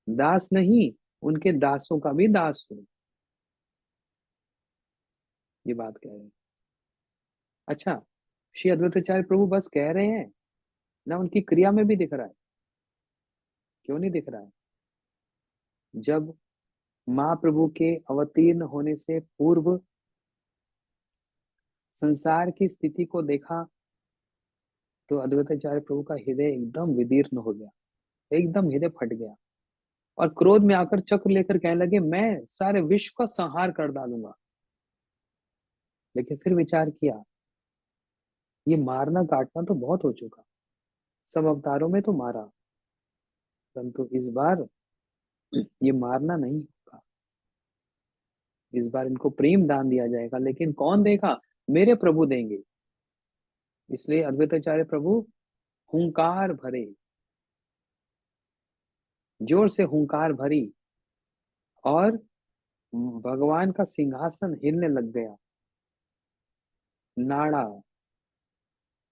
दास नहीं, उनके दासों का भी दास हूँ। ये बात कह रहे हैं। अच्छा, श्री अद्वैताचार्य प्रभु बस कह रहे हैं ना, उनकी क्रिया में भी दिख रहा है। क्यों नहीं दिख रहा है? जब महाप्रभु के अवतीर्ण होने से पूर्व संसार की स्थिति को देखा, तो अद्वैताचार्य प्रभु का हृदय एकदम विदीर्ण हो गया, एकदम हृदय फट गया, और क्रोध में आकर चक्र लेकर कहने लगे, मैं सारे विश्व का संहार कर डालूंगा। लेकिन फिर विचार किया, ये मारना काटना तो बहुत हो चुका, सब अवतारों में तो मारा, परंतु इस बार ये मारना नहीं होगा, इस बार इनको प्रेम दान दिया जाएगा। लेकिन कौन देगा, मेरे प्रभु देंगे। इसलिए अद्वैताचार्य प्रभु हुंकार भरे, जोर से हुंकार भरी, और भगवान का सिंहासन हिलने लग गया। नाड़ा,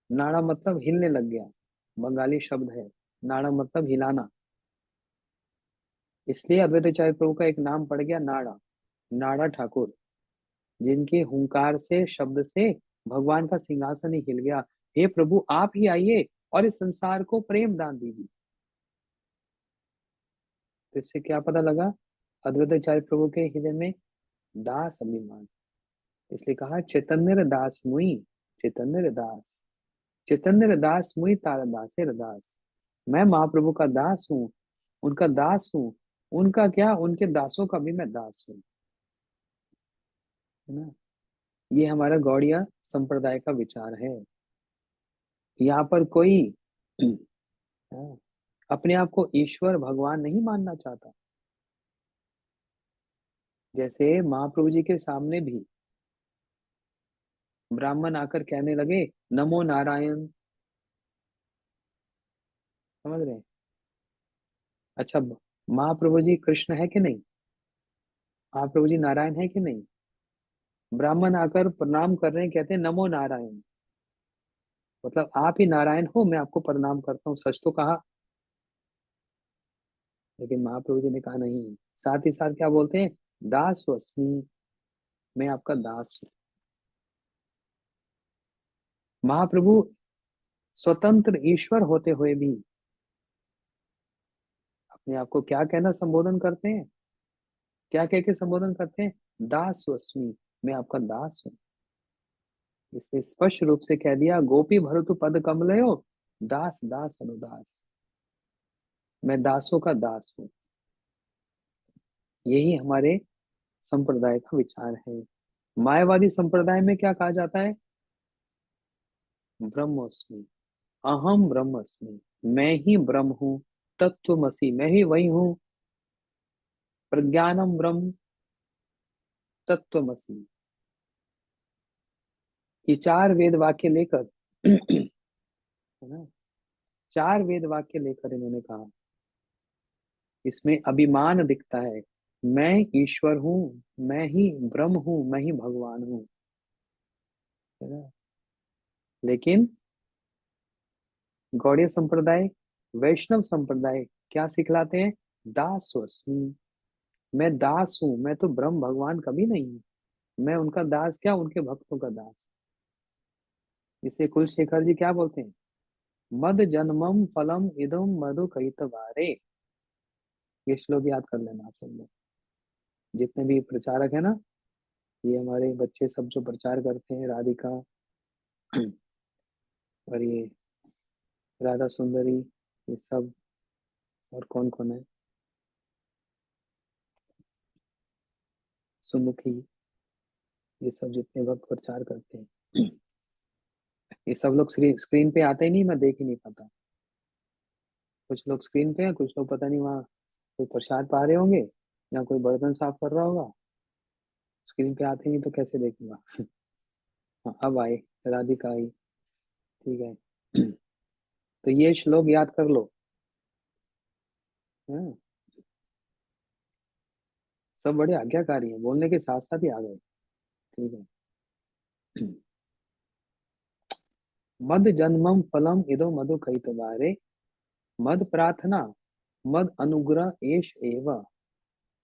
नाड़ा मतलब हिलने लग गया, बंगाली शब्द है। नाड़ा मतलब हिलाना, इसलिए अद्वैताचार्य प्रभु का एक नाम पड़ गया नाड़ा, नाड़ा ठाकुर, जिनके हुंकार से, शब्द से भगवान का सिंहासन ही हिल गया। हे प्रभु, आप ही आइए और इस संसार को प्रेम दान दीजिए। तो इससे क्या पता लगा, अद्वैताचार्य प्रभु के हृदय में दास अभिमान, इसलिए कहा चैतन्य दास मुई, चैतन्य दास, चैतन्य दास मुई तारा दासे रदास। मैं महाप्रभु का दास हूँ, उनका दास हूँ, उनका क्या, उनके दासों का भी मैं दास हूँ, है ना। ये हमारा गौड़िया संप्रदाय का विचार है। यहाँ पर कोई हाँ, अपने आप को ईश्वर भगवान नहीं मानना चाहता। जैसे महाप्रभु जी के सामने भी ब्राह्मण आकर कहने लगे, नमो नारायण। समझ रहे हैं? अच्छा, महाप्रभु जी कृष्ण है कि नहीं, महाप्रभु जी नारायण है कि नहीं? ब्राह्मण आकर प्रणाम कर रहे हैं, कहते हैं नमो नारायण, मतलब आप ही नारायण हो, मैं आपको प्रणाम करता हूँ, सच तो कहा। लेकिन महाप्रभु जी ने कहा नहीं, साथ ही साथ क्या बोलते हैं, दास अस्मि, मैं आपका दास हूँ। महाप्रभु स्वतंत्र ईश्वर होते हुए भी अपने आप को क्या कहना संबोधन करते हैं, क्या कह के संबोधन करते हैं, दास अस्मि, मैं आपका दास हूँ। इसने स्पष्ट रूप से कह दिया, गोपी भरतु पद कमलयो दास दास अनुदास। मैं दासों का दास हूँ। यही हमारे संप्रदाय का विचार है। मायावादी संप्रदाय में क्या कहा जाता है? ब्रह्मोस्मि, अहम ब्रह्मस्मि, मैं ही ब्रह्म हूँ। तत्वमसि, मैं ही वही हूँ। प्रज्ञानम ब्रह्म तत्वमसि। ये चार वेद वाक्य लेकर है ना, चार वेद वाक्य लेकर इन्होंने कहा, इसमें अभिमान दिखता है, मैं ईश्वर हूँ, मैं ही ब्रह्म हूँ, मैं ही भगवान हूँ, है ना। लेकिन गौड़ीय संप्रदाय, वैष्णव संप्रदाय क्या सिखलाते हैं? दासोस्मि, मैं दास हूँ, मैं तो ब्रह्म भगवान कभी नहीं हूँ। मैं उनका दास क्या, उनके भक्तों का दास। इसे कुलशेखर जी क्या बोलते हैं? मद जन्मम फलम इदम मधु कैतवारे। ये श्लोक याद कर लेना आप सब लोग। जितने भी प्रचारक है ना, ये हमारे बच्चे सब जो प्रचार करते हैं, राधिका और ये राधा सुंदरी, ये सब, और कौन कौन है, सुमुखी, ये सब जितने भक्त प्रचार करते हैं, ये सब लोग स्क्रीन पे आते ही नहीं, मैं देख ही नहीं पाता। कुछ लोग स्क्रीन पे हैं, कुछ लोग पता नहीं वहाँ कोई प्रसाद पा रहे होंगे या कोई बर्तन साफ कर रहा होगा। स्क्रीन पे आते नहीं तो कैसे देखूंगा। हाँ, अब आए, राधिका आई, ठीक है। तो ये श्लोक याद कर लो। हाँ, सब बड़े आज्ञाकारी हैं, बोलने के साथ साथ ही आ गए, ठीक है। मद जन्मम फलम इदो मधु कैतवारे, मद प्रार्थना मद अनुग्रह एष एव,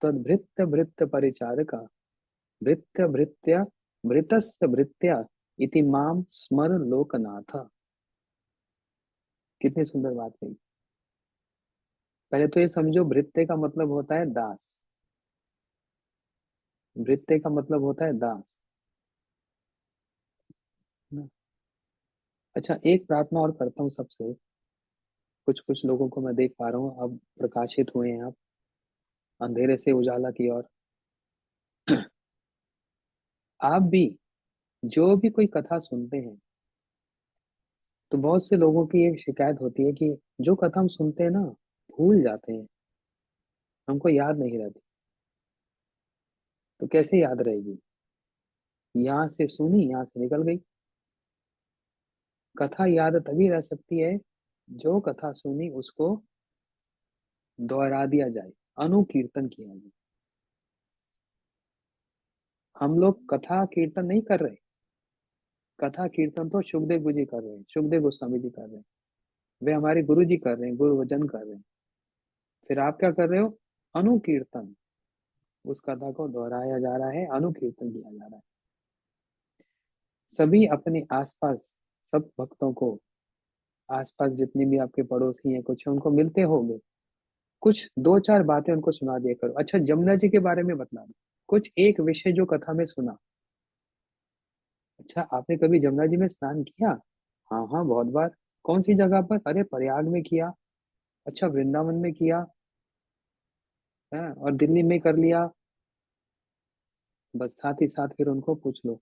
तद्भृत्य भृत्य परिचारका, भृत्य भृत्य भृतस्य भृत्या इति माम स्मर लोकनाथ। कितनी सुंदर बात कही। पहले तो ये समझो, भृत्य का मतलब होता है दास। भृत्य का मतलब होता है दास ना। अच्छा, एक प्रार्थना और करता हूँ सबसे। कुछ कुछ लोगों को मैं देख पा रहा हूँ, अब प्रकाशित हुए हैं, आप अंधेरे से उजाला की ओर। आप भी, जो भी कोई कथा सुनते हैं, तो बहुत से लोगों की एक शिकायत होती है कि जो कथा हम सुनते हैं ना, भूल जाते हैं, हमको याद नहीं रहती। तो कैसे याद रहेगी? यहाँ से सुनी, यहाँ से निकल गई। कथा याद तभी रह सकती है, जो कथा सुनी उसको दोहरा दिया जाए, अनुकीर्तन किया जाए। हम लोग कथा कीर्तन नहीं कर रहे। कथा कीर्तन तो सुखदेव जी कर रहे हैं, सुखदेव गोस्वामी जी कर रहे हैं, वे हमारे गुरु जी कर रहे हैं, गुरु वचन कर रहे हैं। फिर आप क्या कर रहे हो? अनुकीर्तन। उस कथा को दोहराया जा रहा है, अनुकीर्तन किया जा रहा है। सभी अपने आसपास, सब भक्तों को, आसपास जितने भी आपके पड़ोसी हैं कुछ, उनको मिलते होंगे, कुछ दो चार बातें उनको सुना दिया करो। अच्छा, जमुना जी के बारे में बतला दो, कुछ एक विषय जो कथा में सुना। अच्छा, आपने कभी जमुना जी में स्नान किया? हाँ हाँ, बहुत बार। कौन सी जगह पर? अरे प्रयाग में किया। अच्छा, वृंदावन में किया है, और दिल्ली में कर लिया। बस साथ ही साथ फिर उनको पूछ लो।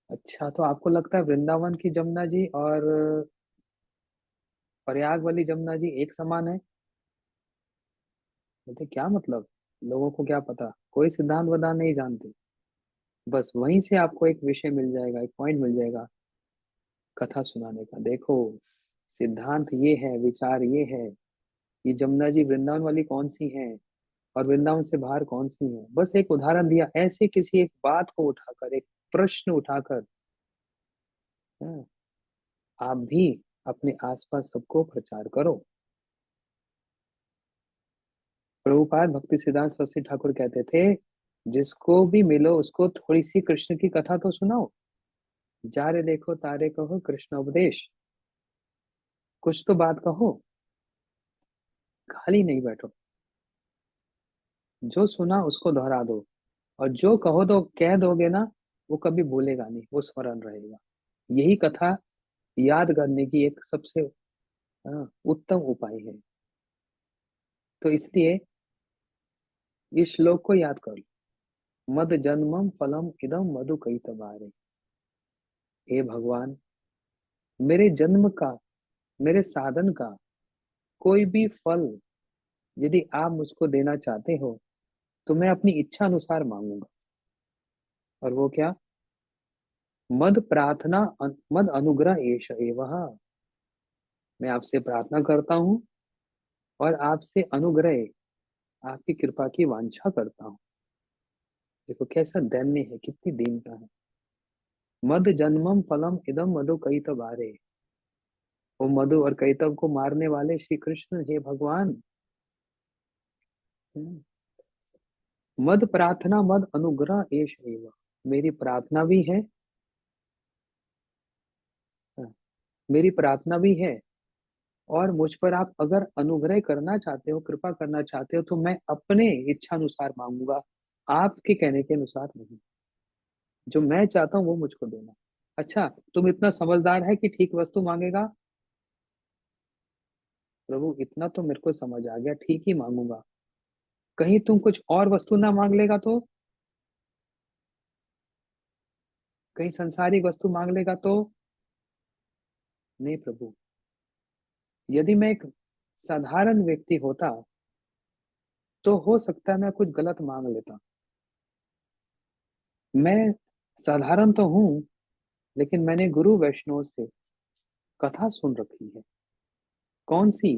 अच्छा, तो आपको लगता है वृंदावन की जमुना जी और प्रयाग वाली जमुना जी एक समान है? बोलते क्या मतलब, लोगों को क्या पता, कोई सिद्धांत वदान नहीं जानते। बस वहीं से आपको एक विषय मिल जाएगा, एक पॉइंट मिल जाएगा कथा सुनाने का। देखो, सिद्धांत ये है, विचार ये है, ये जमुना जी वृंदावन वाली कौन सी है और वृंदावन से बाहर कौन सी है। बस एक उदाहरण दिया, ऐसे किसी एक बात को उठाकर, एक प्रश्न उठाकर, हाँ, आप भी अपने आसपास सबको प्रचार करो। प्रभुपाद भक्ति सिद्धांत सरस्वती ठाकुर कहते थे, जिसको भी मिलो उसको थोड़ी सी कृष्ण की कथा तो सुनाओ। जा रे देखो तारे कहो कृष्ण उपदेश, कुछ तो बात कहो, खाली नहीं बैठो। जो सुना उसको दोहरा दो, और जो कहो तो कह दोगे ना, वो कभी भूलेगा नहीं, वो स्मरण रहेगा। यही कथा याद करने की एक सबसे उत्तम उपाय है। तो इसलिए इस श्लोक को याद कर लो, मद जन्मम फलम इदम मधु कई तबारे। हे भगवान, मेरे जन्म का, मेरे साधन का कोई भी फल यदि आप मुझको देना चाहते हो तो मैं अपनी इच्छा अनुसार मांगूंगा। और वो क्या? मद प्रार्थना मद अनुग्रह एष एवः। मैं आपसे प्रार्थना करता हूँ और आपसे अनुग्रह, आपकी कृपा की वांछा करता हूँ। देखो कैसा दैन्य है, कितनी दीनता है। मद जन्मम फलम इदम मधु कैटभारे। वो मधु और कैटभ को मारने वाले श्री कृष्ण, हे भगवान, मद प्रार्थना मद अनुग्रह एष एव। मेरी प्रार्थना भी है, मेरी प्रार्थना भी है, और मुझ पर आप अगर अनुग्रह करना चाहते हो, कृपा करना चाहते हो, तो मैं अपने इच्छा अनुसार मांगूंगा, आपके कहने के अनुसार नहीं। जो मैं चाहता हूँ वो मुझको देना। अच्छा, तुम इतना समझदार है कि ठीक वस्तु मांगेगा? प्रभु इतना तो मेरे को समझ आ गया, ठीक ही मांगूंगा। कहीं तुम कुछ और वस्तु ना मांग लेगा तो? कहीं संसारिक वस्तु मांग लेगा तो? नहीं प्रभु, यदि मैं एक साधारण व्यक्ति होता तो हो सकता है मैं कुछ गलत मांग लेता। मैं साधारण तो हूँ, लेकिन मैंने गुरु वैष्णव से कथा सुन रखी है। कौन सी?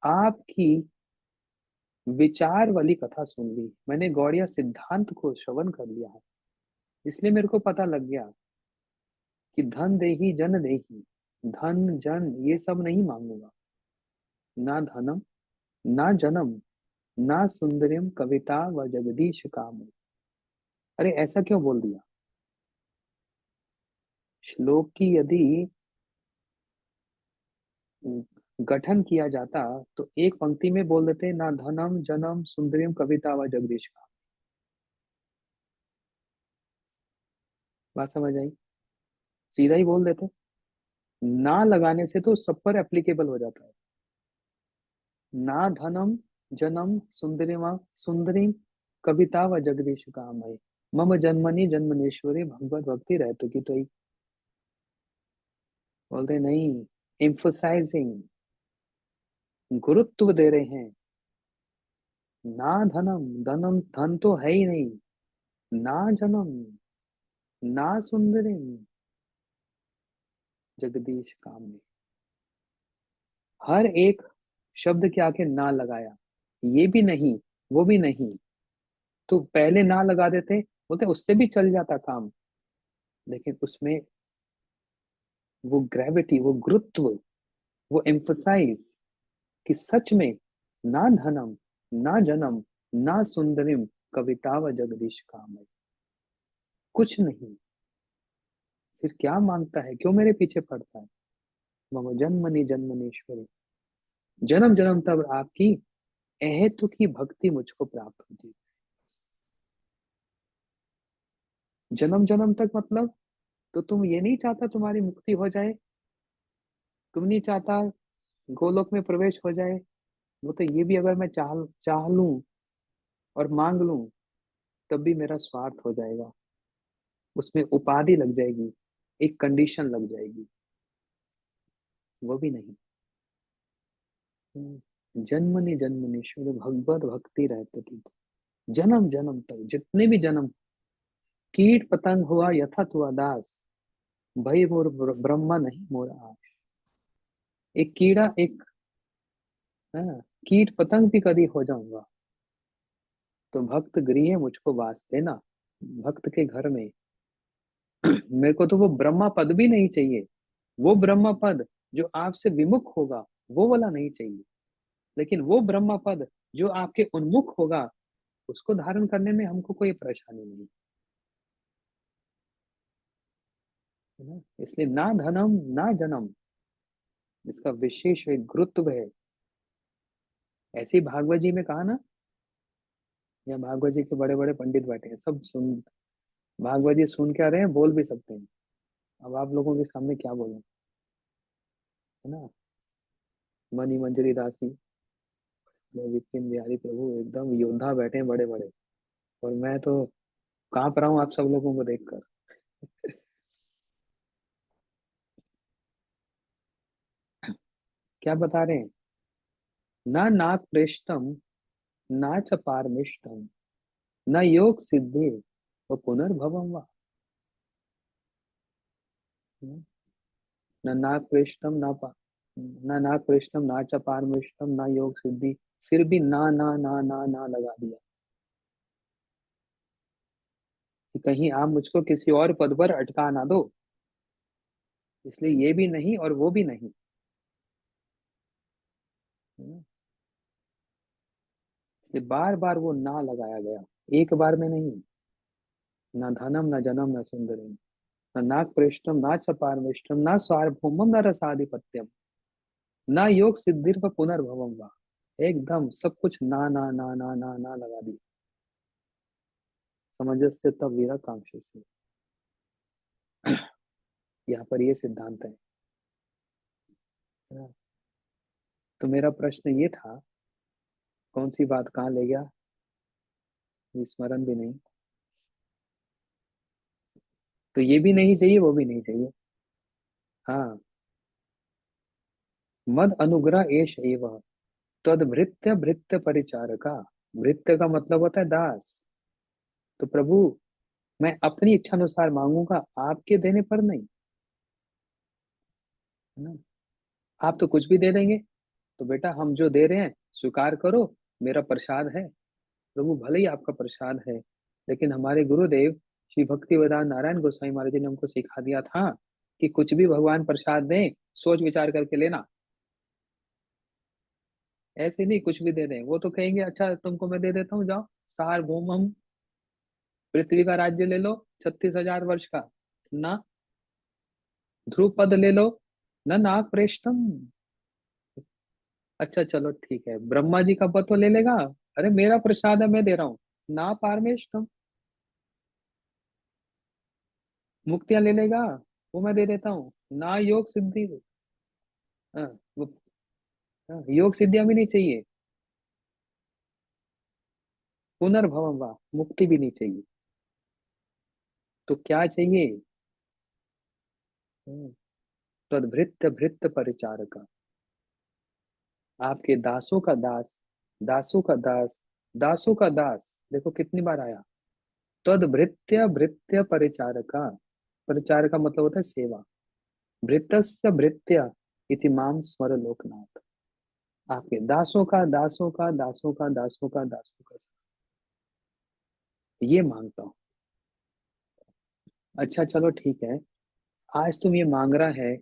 आपकी विचार वाली कथा सुन ली मैंने, गौड़िया सिद्धांत को श्रवण कर लिया है। इसलिए मेरे को पता लग गया कि धन देही जन देही, धन जन ये सब नहीं मांगूंगा। ना धनम, ना जन्म, ना सुंदरिम कविता व जगदीश काम। अरे ऐसा क्यों बोल दिया? श्लोक की यदि गठन किया जाता तो एक पंक्ति में बोल देते, ना धनम जन्म सुंदरिम कविता व जगदीश काम। बात समझ आई? सीधा ही बोल देते। ना लगाने से तो सब पर एप्लीकेबल हो जाता है। ना धनम जन्म सुंदरिमा सुंदरी कविता व जगदीश काम है, मम जन्मनि जन्मनेश्वरी भगवत भक्ति रहतु की तो ही। बोलते नहीं, एम्फोसाइजिंग, गुरुत्व दे रहे हैं। ना धनम, धनम धन तो है ही नहीं, ना जन्म, ना सुंदरी जगदीश काम में। हर एक शब्द के आगे ना लगाया, ये भी नहीं, वो भी नहीं। तो पहले ना लगा देते, बोलते उससे भी चल जाता काम। लेकिन उसमें वो ग्रेविटी, वो गुरुत्व, वो एम्फसाइज कि सच में ना धनम, ना जन्म, ना सुंदरिम कविता व जगदीश काम है, कुछ नहीं। फिर क्या मांगता है, क्यों मेरे पीछे पड़ता है? मम जन्मनि जन्मनेश्वरी, जन्म जन्म तब आपकी अहेतु की भक्ति मुझको प्राप्त होती। जन्म जन्म तक मतलब, तो तुम ये नहीं चाहता तुम्हारी मुक्ति हो जाए? तुम नहीं चाहता गोलोक में प्रवेश हो जाए? वो तो ये भी अगर मैं चाह चाह लूं और मांग लूं, तब भी मेरा स्वार्थ हो जाएगा, उसमें उपाधि लग जाएगी, एक कंडीशन लग जाएगी। वो भी नहीं। जन्मनि जन्मनेश्वर भगवत भक्ति रहते थी। जन्म जन्म तक जितने भी जन्म, कीट पतंग हुआ यथत हुआ दास, भई मोर ब्रह्मा नहीं मोरा आस। एक कीड़ा, एक हाँ, कीट पतंग भी कभी हो जाऊंगा, तो भक्त गृह मुझको वास देना। भक्त के घर में मेरे को तो वो ब्रह्मा पद भी नहीं चाहिए। वो ब्रह्मा पद जो आपसे विमुख होगा, वो वाला नहीं चाहिए। लेकिन वो ब्रह्मा पद जो आपके उन्मुख होगा, उसको धारण करने में हमको कोई परेशानी नहीं है ना। इसलिए ना धनम ना जन्म, इसका विशेष एक गुरुत्व है। ऐसे ही भागवत जी में कहा ना, या भागवत जी के बड़े बड़े पंडित बैठे हैं, सब सुन, भागवत जी सुन क्या रहे हैं, बोल भी सकते हैं। अब आप लोगों के सामने क्या बोलें, है ना। मनी मंजरी दासी, विपिन बिहारी प्रभु एकदम योद्धा बैठे हैं बड़े बड़े, और मैं तो कांप रहा हूँ आप सब लोगों को देखकर। क्या बता रहे हैं? ना नाक प्रेष्टम, ना च पारमिष्टम, न योग सिद्धि व पुनर्भवम वा। न नाक प्रेष्टम, न नाक प्रेष्टम, ना च पारमिष्टम, न योग सिद्धि, फिर भी ना लगा दिया कि कहीं आप मुझको किसी और पद पर अटका ना दो, इसलिए ये भी नहीं और वो भी नहीं। है ना? इसलिए बार बार वो ना लगाया गया, एक बार में नहीं। न धनम न जनम न सुंदरी, न नाक प्रेष्टम ना च पारमिष्टम, न सार्वभौमम न रसाधिपत्यम, ना योग सिद्धिर व पुनर्भवम वा। एकदम सब कुछ ना लगा दी। समंजस्य तब वीरा कांक्षी से। यहाँ पर ये सिद्धांत है ना? तो मेरा प्रश्न ये था, कौन सी बात कहाँ ले गया, स्मरण भी नहीं। तो ये भी नहीं चाहिए, वो भी नहीं चाहिए। हाँ, मद अनुग्रह एष एव तद भृत्य भृत्य परिचारका। भृत्य का मतलब होता है दास। तो प्रभु, मैं अपनी इच्छा अनुसार मांगूंगा, आपके देने पर नहीं। है ना? आप तो कुछ भी दे देंगे, तो बेटा हम जो दे रहे हैं स्वीकार करो, मेरा प्रसाद है। प्रभु भले ही आपका प्रसाद है, लेकिन हमारे गुरुदेव श्री भक्ति वेदांत नारायण गोसाई महाराज जी ने हमको सिखा दिया था कि कुछ भी भगवान प्रसाद दें, सोच विचार करके लेना। ऐसे नहीं कुछ भी दे दें, वो तो कहेंगे अच्छा तुमको मैं दे देता हूँ, जाओ सार्वभौम पृथ्वी का राज्य ले लो, 36,000 वर्ष का। ना ध्रुव पद ले लो, ना नाग प्रेष्ठम। अच्छा चलो ठीक है, ब्रह्मा जी का पद तो ले लेगा, अरे मेरा प्रसाद है मैं दे रहा हूँ। ना पारमेष्ठम, मुक्तियां ले लेगा, वो मैं दे देता हूँ। ना योग सिद्धि, हाँ, हाँ, योग सिद्धियां भी नहीं चाहिए, पुनर्भवम वाह, मुक्ति भी नहीं चाहिए। तो क्या चाहिए? तद्भृत्य भृत्य परिचारक, आपके दासों का दास, दासों का दास, दासों का दास, देखो कितनी बार आया। तद्भृत्य भृत्य परिचारका, परिचारका मतलब होता है सेवा। भृतस्य भृत्य इति माम स्मर लोकनाथ, आपके दासों का दासों का दासों का दासों का दासों का, ये मांगता हूँ। अच्छा चलो ठीक है, आज तुम ये मांग रहा है,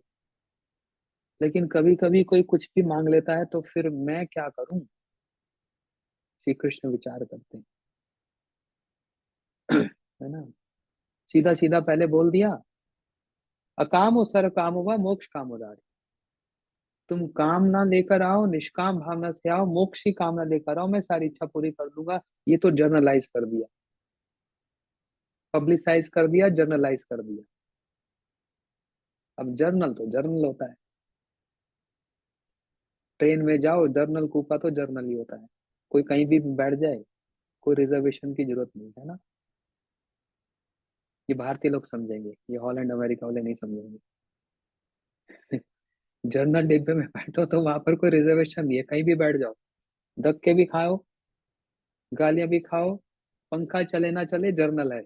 लेकिन कभी कभी कोई कुछ भी मांग लेता है, तो फिर मैं क्या करूं? श्री कृष्ण विचार करते हैं। है ना? सीधा सीधा पहले बोल दिया, अकाम हो सर काम हुआ मोक्ष काम उदारी। तुम काम ना लेकर आओ, निष्काम भावना से आओ, मोक्ष की कामना लेकर आओ, मैं सारी इच्छा पूरी कर दूंगा। ये तो जर्नलाइज कर दिया, पब्लिसाइज कर दिया, जर्नलाइज कर दिया। अब जर्नल तो जर्नल होता है, ट्रेन में जाओ जर्नल कूपा तो जर्नल ही होता है, कोई कहीं भी बैठ जाए, कोई रिजर्वेशन की जरूरत नहीं है ना। ये भारतीय लोग समझेंगे, ये हॉलैंड अमेरिका वाले नहीं समझेंगे। जनरल डिब्बे में बैठो तो वहां पर कोई रिजर्वेशन नहीं है, कहीं भी बैठ जाओ, धक्के भी खाओ, गालियां भी खाओ, पंखा चले ना चले जर्नल है।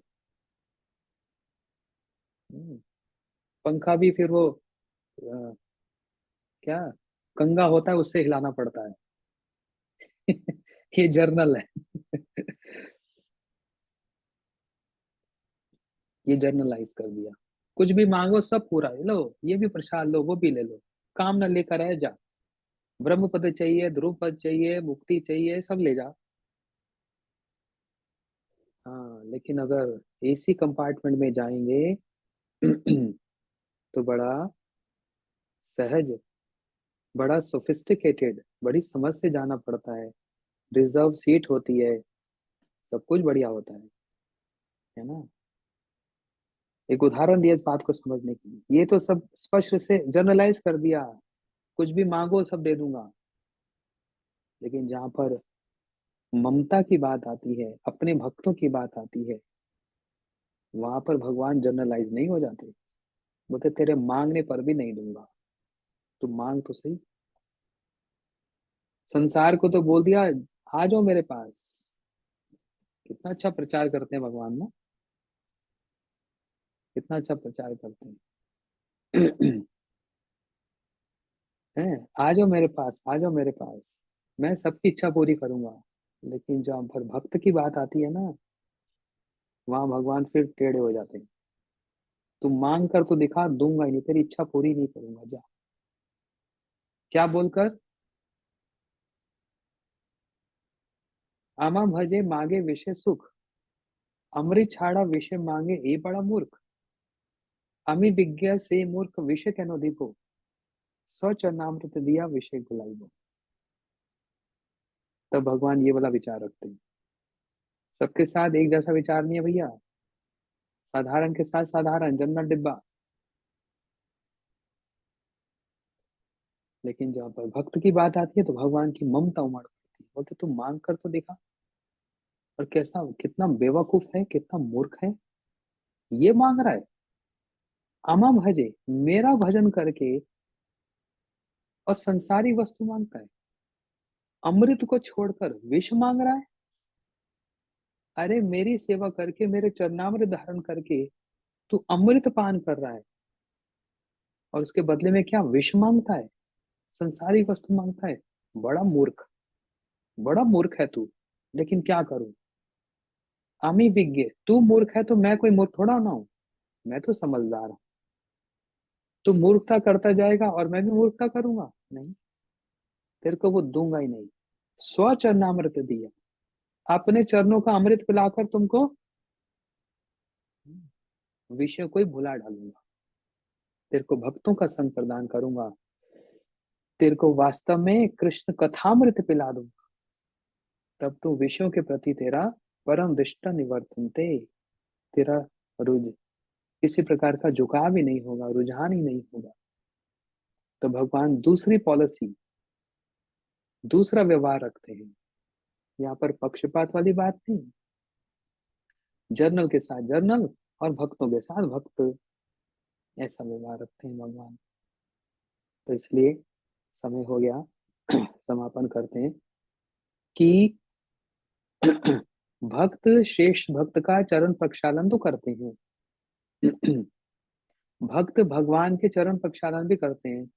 हम्म, पंखा भी फिर वो क्या कंगा होता है, उससे हिलाना पड़ता है। ये जर्नल है। ये जर्नलाइज कर दिया, कुछ भी मांगो सब पूरा है, लो ये भी प्रसाद लो, वो भी ले लो, काम ना लेकर आए जा। ब्रह्म पद चाहिए, ध्रुव पद चाहिए, मुक्ति चाहिए, सब ले जा। हाँ, लेकिन अगर एसी कंपार्टमेंट में जाएंगे तो बड़ा सहज, बड़ा सोफिस्टिकेटेड, बड़ी समझ से जाना पड़ता है, रिजर्व सीट होती है, सब कुछ बढ़िया होता है ना? एक उदाहरण दिया इस बात को समझने के लिए, ये तो सब स्पष्ट से जनरलाइज कर दिया, कुछ भी मांगो सब दे दूंगा। लेकिन जहां पर ममता की बात आती है, अपने भक्तों की बात आती है, वहां पर भगवान जनरलाइज नहीं हो जाते। बोलते तेरे मांगने पर भी नहीं दूंगा, तू मांग तो सही। संसार को तो बोल दिया आ जाओ मेरे पास। कितना अच्छा प्रचार करते हैं भगवान ना, कितना अच्छा प्रचार करते हैं। हैं, आ जाओ मेरे पास, आ जाओ मेरे पास, मैं सबकी इच्छा पूरी करूंगा। लेकिन जब पर भक्त की बात आती है ना, वहां भगवान फिर टेढ़े हो जाते हैं। तू मांग कर तो दिखा, दूंगा ही नहीं, तेरी इच्छा पूरी नहीं करूंगा, जा। क्या बोलकर? आमा भजे मांगे विषय सुख, अमृत छाड़ा विषय मांगे ए बड़ा मूर्ख। अमी विज्ञा से मूर्ख विषय कहनो दीपो, सौ चरणामृत दिया विषय गुलाइबो। तब भगवान ये वाला विचार रखते हैं। सबके साथ एक जैसा विचार नहीं है भैया। साधारण के साथ साधारण जनरल डिब्बा। लेकिन जहाँ पर भक्त की बात आती है तो भगवान की ममता उमड़ पड़ती है। बोलते तू मांग कर तो दिखा। और कैसा, कितना बेवकूफ है, कितना मूर्ख है, ये मांग रहा है अमा भजे, मेरा भजन करके, और संसारी वस्तु मांगता है। अमृत को छोड़कर विष मांग रहा है। अरे मेरी सेवा करके, मेरे चरणामृत धारण करके तू अमृत पान कर रहा है, और उसके बदले में क्या विष मांगता है, संसारी वस्तु मांगता है। बड़ा मूर्ख, बड़ा मूर्ख है तू। लेकिन क्या करूं, आमी विज्ञ, तू मूर्ख है तो मैं कोई मूर्ख थोड़ा ना हूं, मैं तो समझदार हूं। तू मूर्खता करता जाएगा और मैं भी मूर्खता करूंगा? नहीं, तेरे को वो दूंगा ही नहीं। स्व चरणामृत दिया, अपने चरणों का अमृत पिलाकर तुमको विषय को ही भुला डालूंगा। तेरे को भक्तों का संग प्रदान करूंगा, तेरे को वास्तव में कृष्ण कथामृत पिला दूंगा। तब तो विषयों के प्रति तेरा परम दृष्टा निवर्तनते, तेरा रुझ किसी प्रकार का झुकाव ही नहीं होगा, रुझान ही नहीं होगा। तो भगवान दूसरी पॉलिसी, दूसरा व्यवहार रखते हैं। यहाँ पर पक्षपात वाली बात नहीं, जर्नल के साथ जर्नल और भक्तों के साथ भक्त, ऐसा व्यवहार रखते हैं भगवान। तो इसलिए समय हो गया, समापन करते हैं कि भक्त श्रेष्ठ भक्त का चरण प्रक्षालन तो करते हैं। भक्त भगवान के चरण प्रक्षालन भी करते हैं,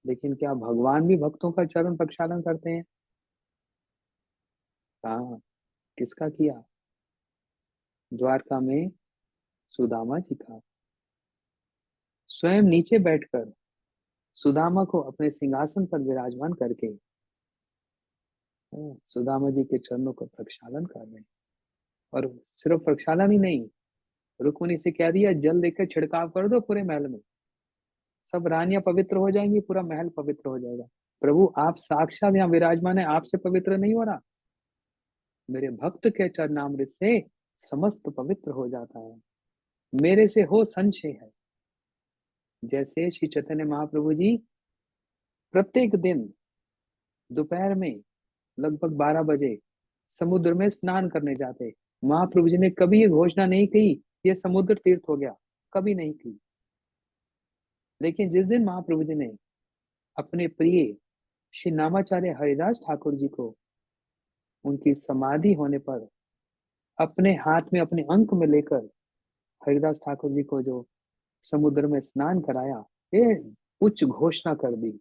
लेकिन क्या भगवान भी भक्तों का चरण प्रक्षालन करते हैं? हाँ, किसका किया? द्वारका में सुदामा जी का। स्वयं नीचे बैठकर सुदामा को अपने सिंहासन पर विराजमान करके, सुदामा जी के चरणों का प्रक्षालन कर रहे हैं। और सिर्फ प्रक्षालन ही नहीं, रुक्मिणी से कह दिया जल देकर छिड़काव कर दो पूरे महल में, सब रानियां पवित्र हो जाएंगी, पूरा महल पवित्र हो जाएगा। प्रभु आप साक्षात यहाँ विराजमान है, आपसे पवित्र नहीं हो रहा? मेरे भक्त के चरणामृत से समस्त पवित्र हो जाता है, मेरे से हो संशय है। जैसे श्री चैतन्य महाप्रभु जी प्रत्येक दिन दोपहर में लगभग 12 बजे समुद्र में स्नान करने जाते, महाप्रभु जी ने कभी ये घोषणा नहीं की ये समुद्र तीर्थ हो गया, कभी नहीं की। लेकिन जिस दिन महाप्रभु जी ने अपने प्रिय श्री नामाचार्य हरिदास ठाकुर जी को उनकी समाधि होने पर अपने हाथ में, अपने अंक में लेकर हरिदास ठाकुर जी को जो समुद्र में स्नान कराया, ये उच्च घोषणा कर दी,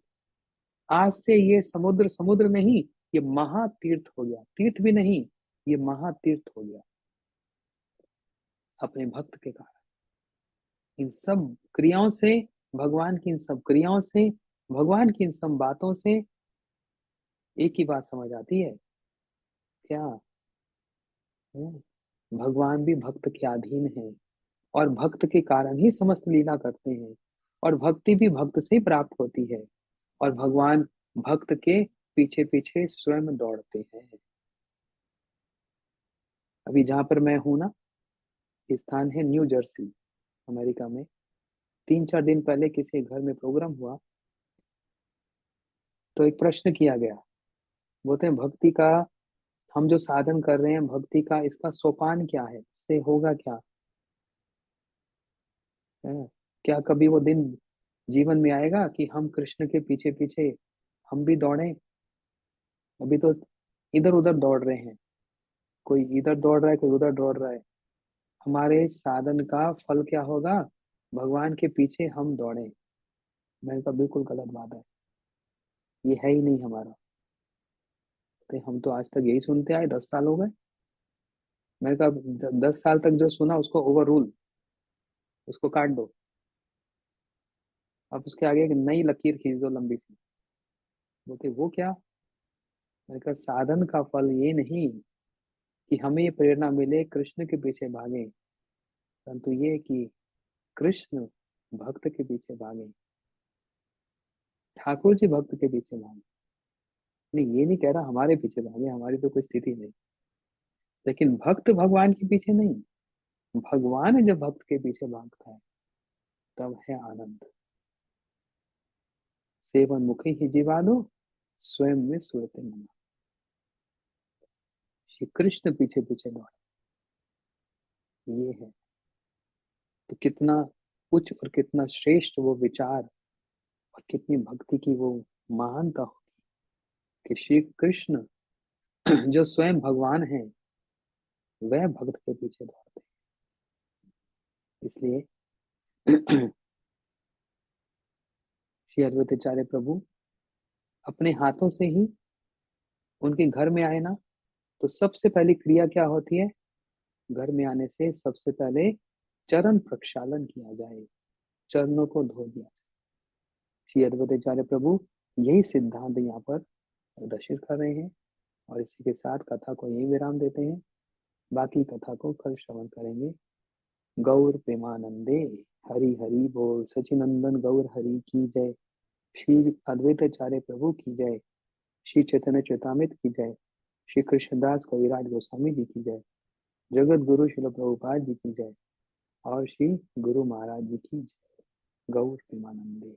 आज से ये समुद्र समुद्र नहीं, ये महातीर्थ हो गया। तीर्थ भी नहीं, ये महातीर्थ हो गया अपने भक्त के कारण। इन सब क्रियाओं से, भगवान की इन सब क्रियाओं से, भगवान की इन सब बातों से एक ही बात समझ आती है, क्या भगवान भी भक्त के अधीन है, और भक्त के कारण ही समस्त लीला करते हैं, और भक्ति भी भक्त से ही प्राप्त होती है, और भगवान भक्त के पीछे पीछे स्वयं दौड़ते हैं। अभी जहां पर मैं हूं ना, स्थान है न्यू जर्सी, अमेरिका में। 3-4 दिन पहले किसी घर में प्रोग्राम हुआ, तो एक प्रश्न किया गया बोलते हैं भक्ति का, हम जो साधन कर रहे हैं भक्ति का, इसका सोपान क्या है, इससे होगा क्या है? क्या कभी वो दिन जीवन में आएगा कि हम कृष्ण के पीछे पीछे हम भी दौड़ें? अभी तो इधर उधर दौड़ रहे हैं, कोई इधर दौड़ रहा है, कोई उधर दौड़ रहा है। हमारे साधन का फल क्या होगा? भगवान के पीछे हम दौड़े। मैंने कहा बिल्कुल गलत बात है, ये है ही नहीं हमारा। तो हम तो आज तक यही सुनते आए, 10 साल हो गए। मैंने कहा 10 साल तक जो सुना उसको ओवर रूल, उसको काट दो। अब उसके आगे एक नई लकीर खींच दो लंबी सी। बोलते वो क्या? मैंने कहा साधन का फल ये नहीं कि हमें ये प्रेरणा मिले कृष्ण के पीछे भागे, परंतु ये कि कृष्ण भक्त के पीछे भागे, ठाकुर जी भक्त के पीछे भागे। नहीं, ये नहीं कह रहा हमारे पीछे भागे, हमारी तो कोई स्थिति नहीं, लेकिन भक्त भगवान के पीछे नहीं। भगवान जब भक्त के पीछे भागता है तब है आनंद। सेवन मुखे ही जीवा दो, स्वयं में सुरते मना। श्री कृष्ण पीछे पीछे दौड़े, ये है। तो कितना उच्च और कितना श्रेष्ठ वो विचार और कितनी भक्ति की वो महानता होगी कि श्री कृष्ण जो स्वयं भगवान है वह भक्त के पीछे दौड़ते हैं। इसलिए श्री अद्वैताचार्य प्रभु अपने हाथों से ही उनके घर में आए ना, तो सबसे पहली क्रिया क्या होती है? घर में आने से सबसे पहले चरण प्रक्षालन किया जाए, चरणों को धो दिया जाए। श्री अद्वैताचार्य प्रभु यही सिद्धांत यहाँ पर प्रदर्शित कर रहे हैं। और इसी के साथ कथा को यही विराम देते हैं, बाकी कथा को कल श्रवण करेंगे। गौर प्रेमानंदे, हरि हरि बोल। सचिनंदन गौर हरि की जय। श्री अद्वैताचार्य प्रभु की जय। श्री चैतन्य चैतामित की जय। श्री कृष्णदास कविराज गोस्वामी जी की जय। जगत गुरु शिल प्रभुपाद जी की जय। और श्री गुरु महाराज जी की जय। गौर प्रेमानंदे।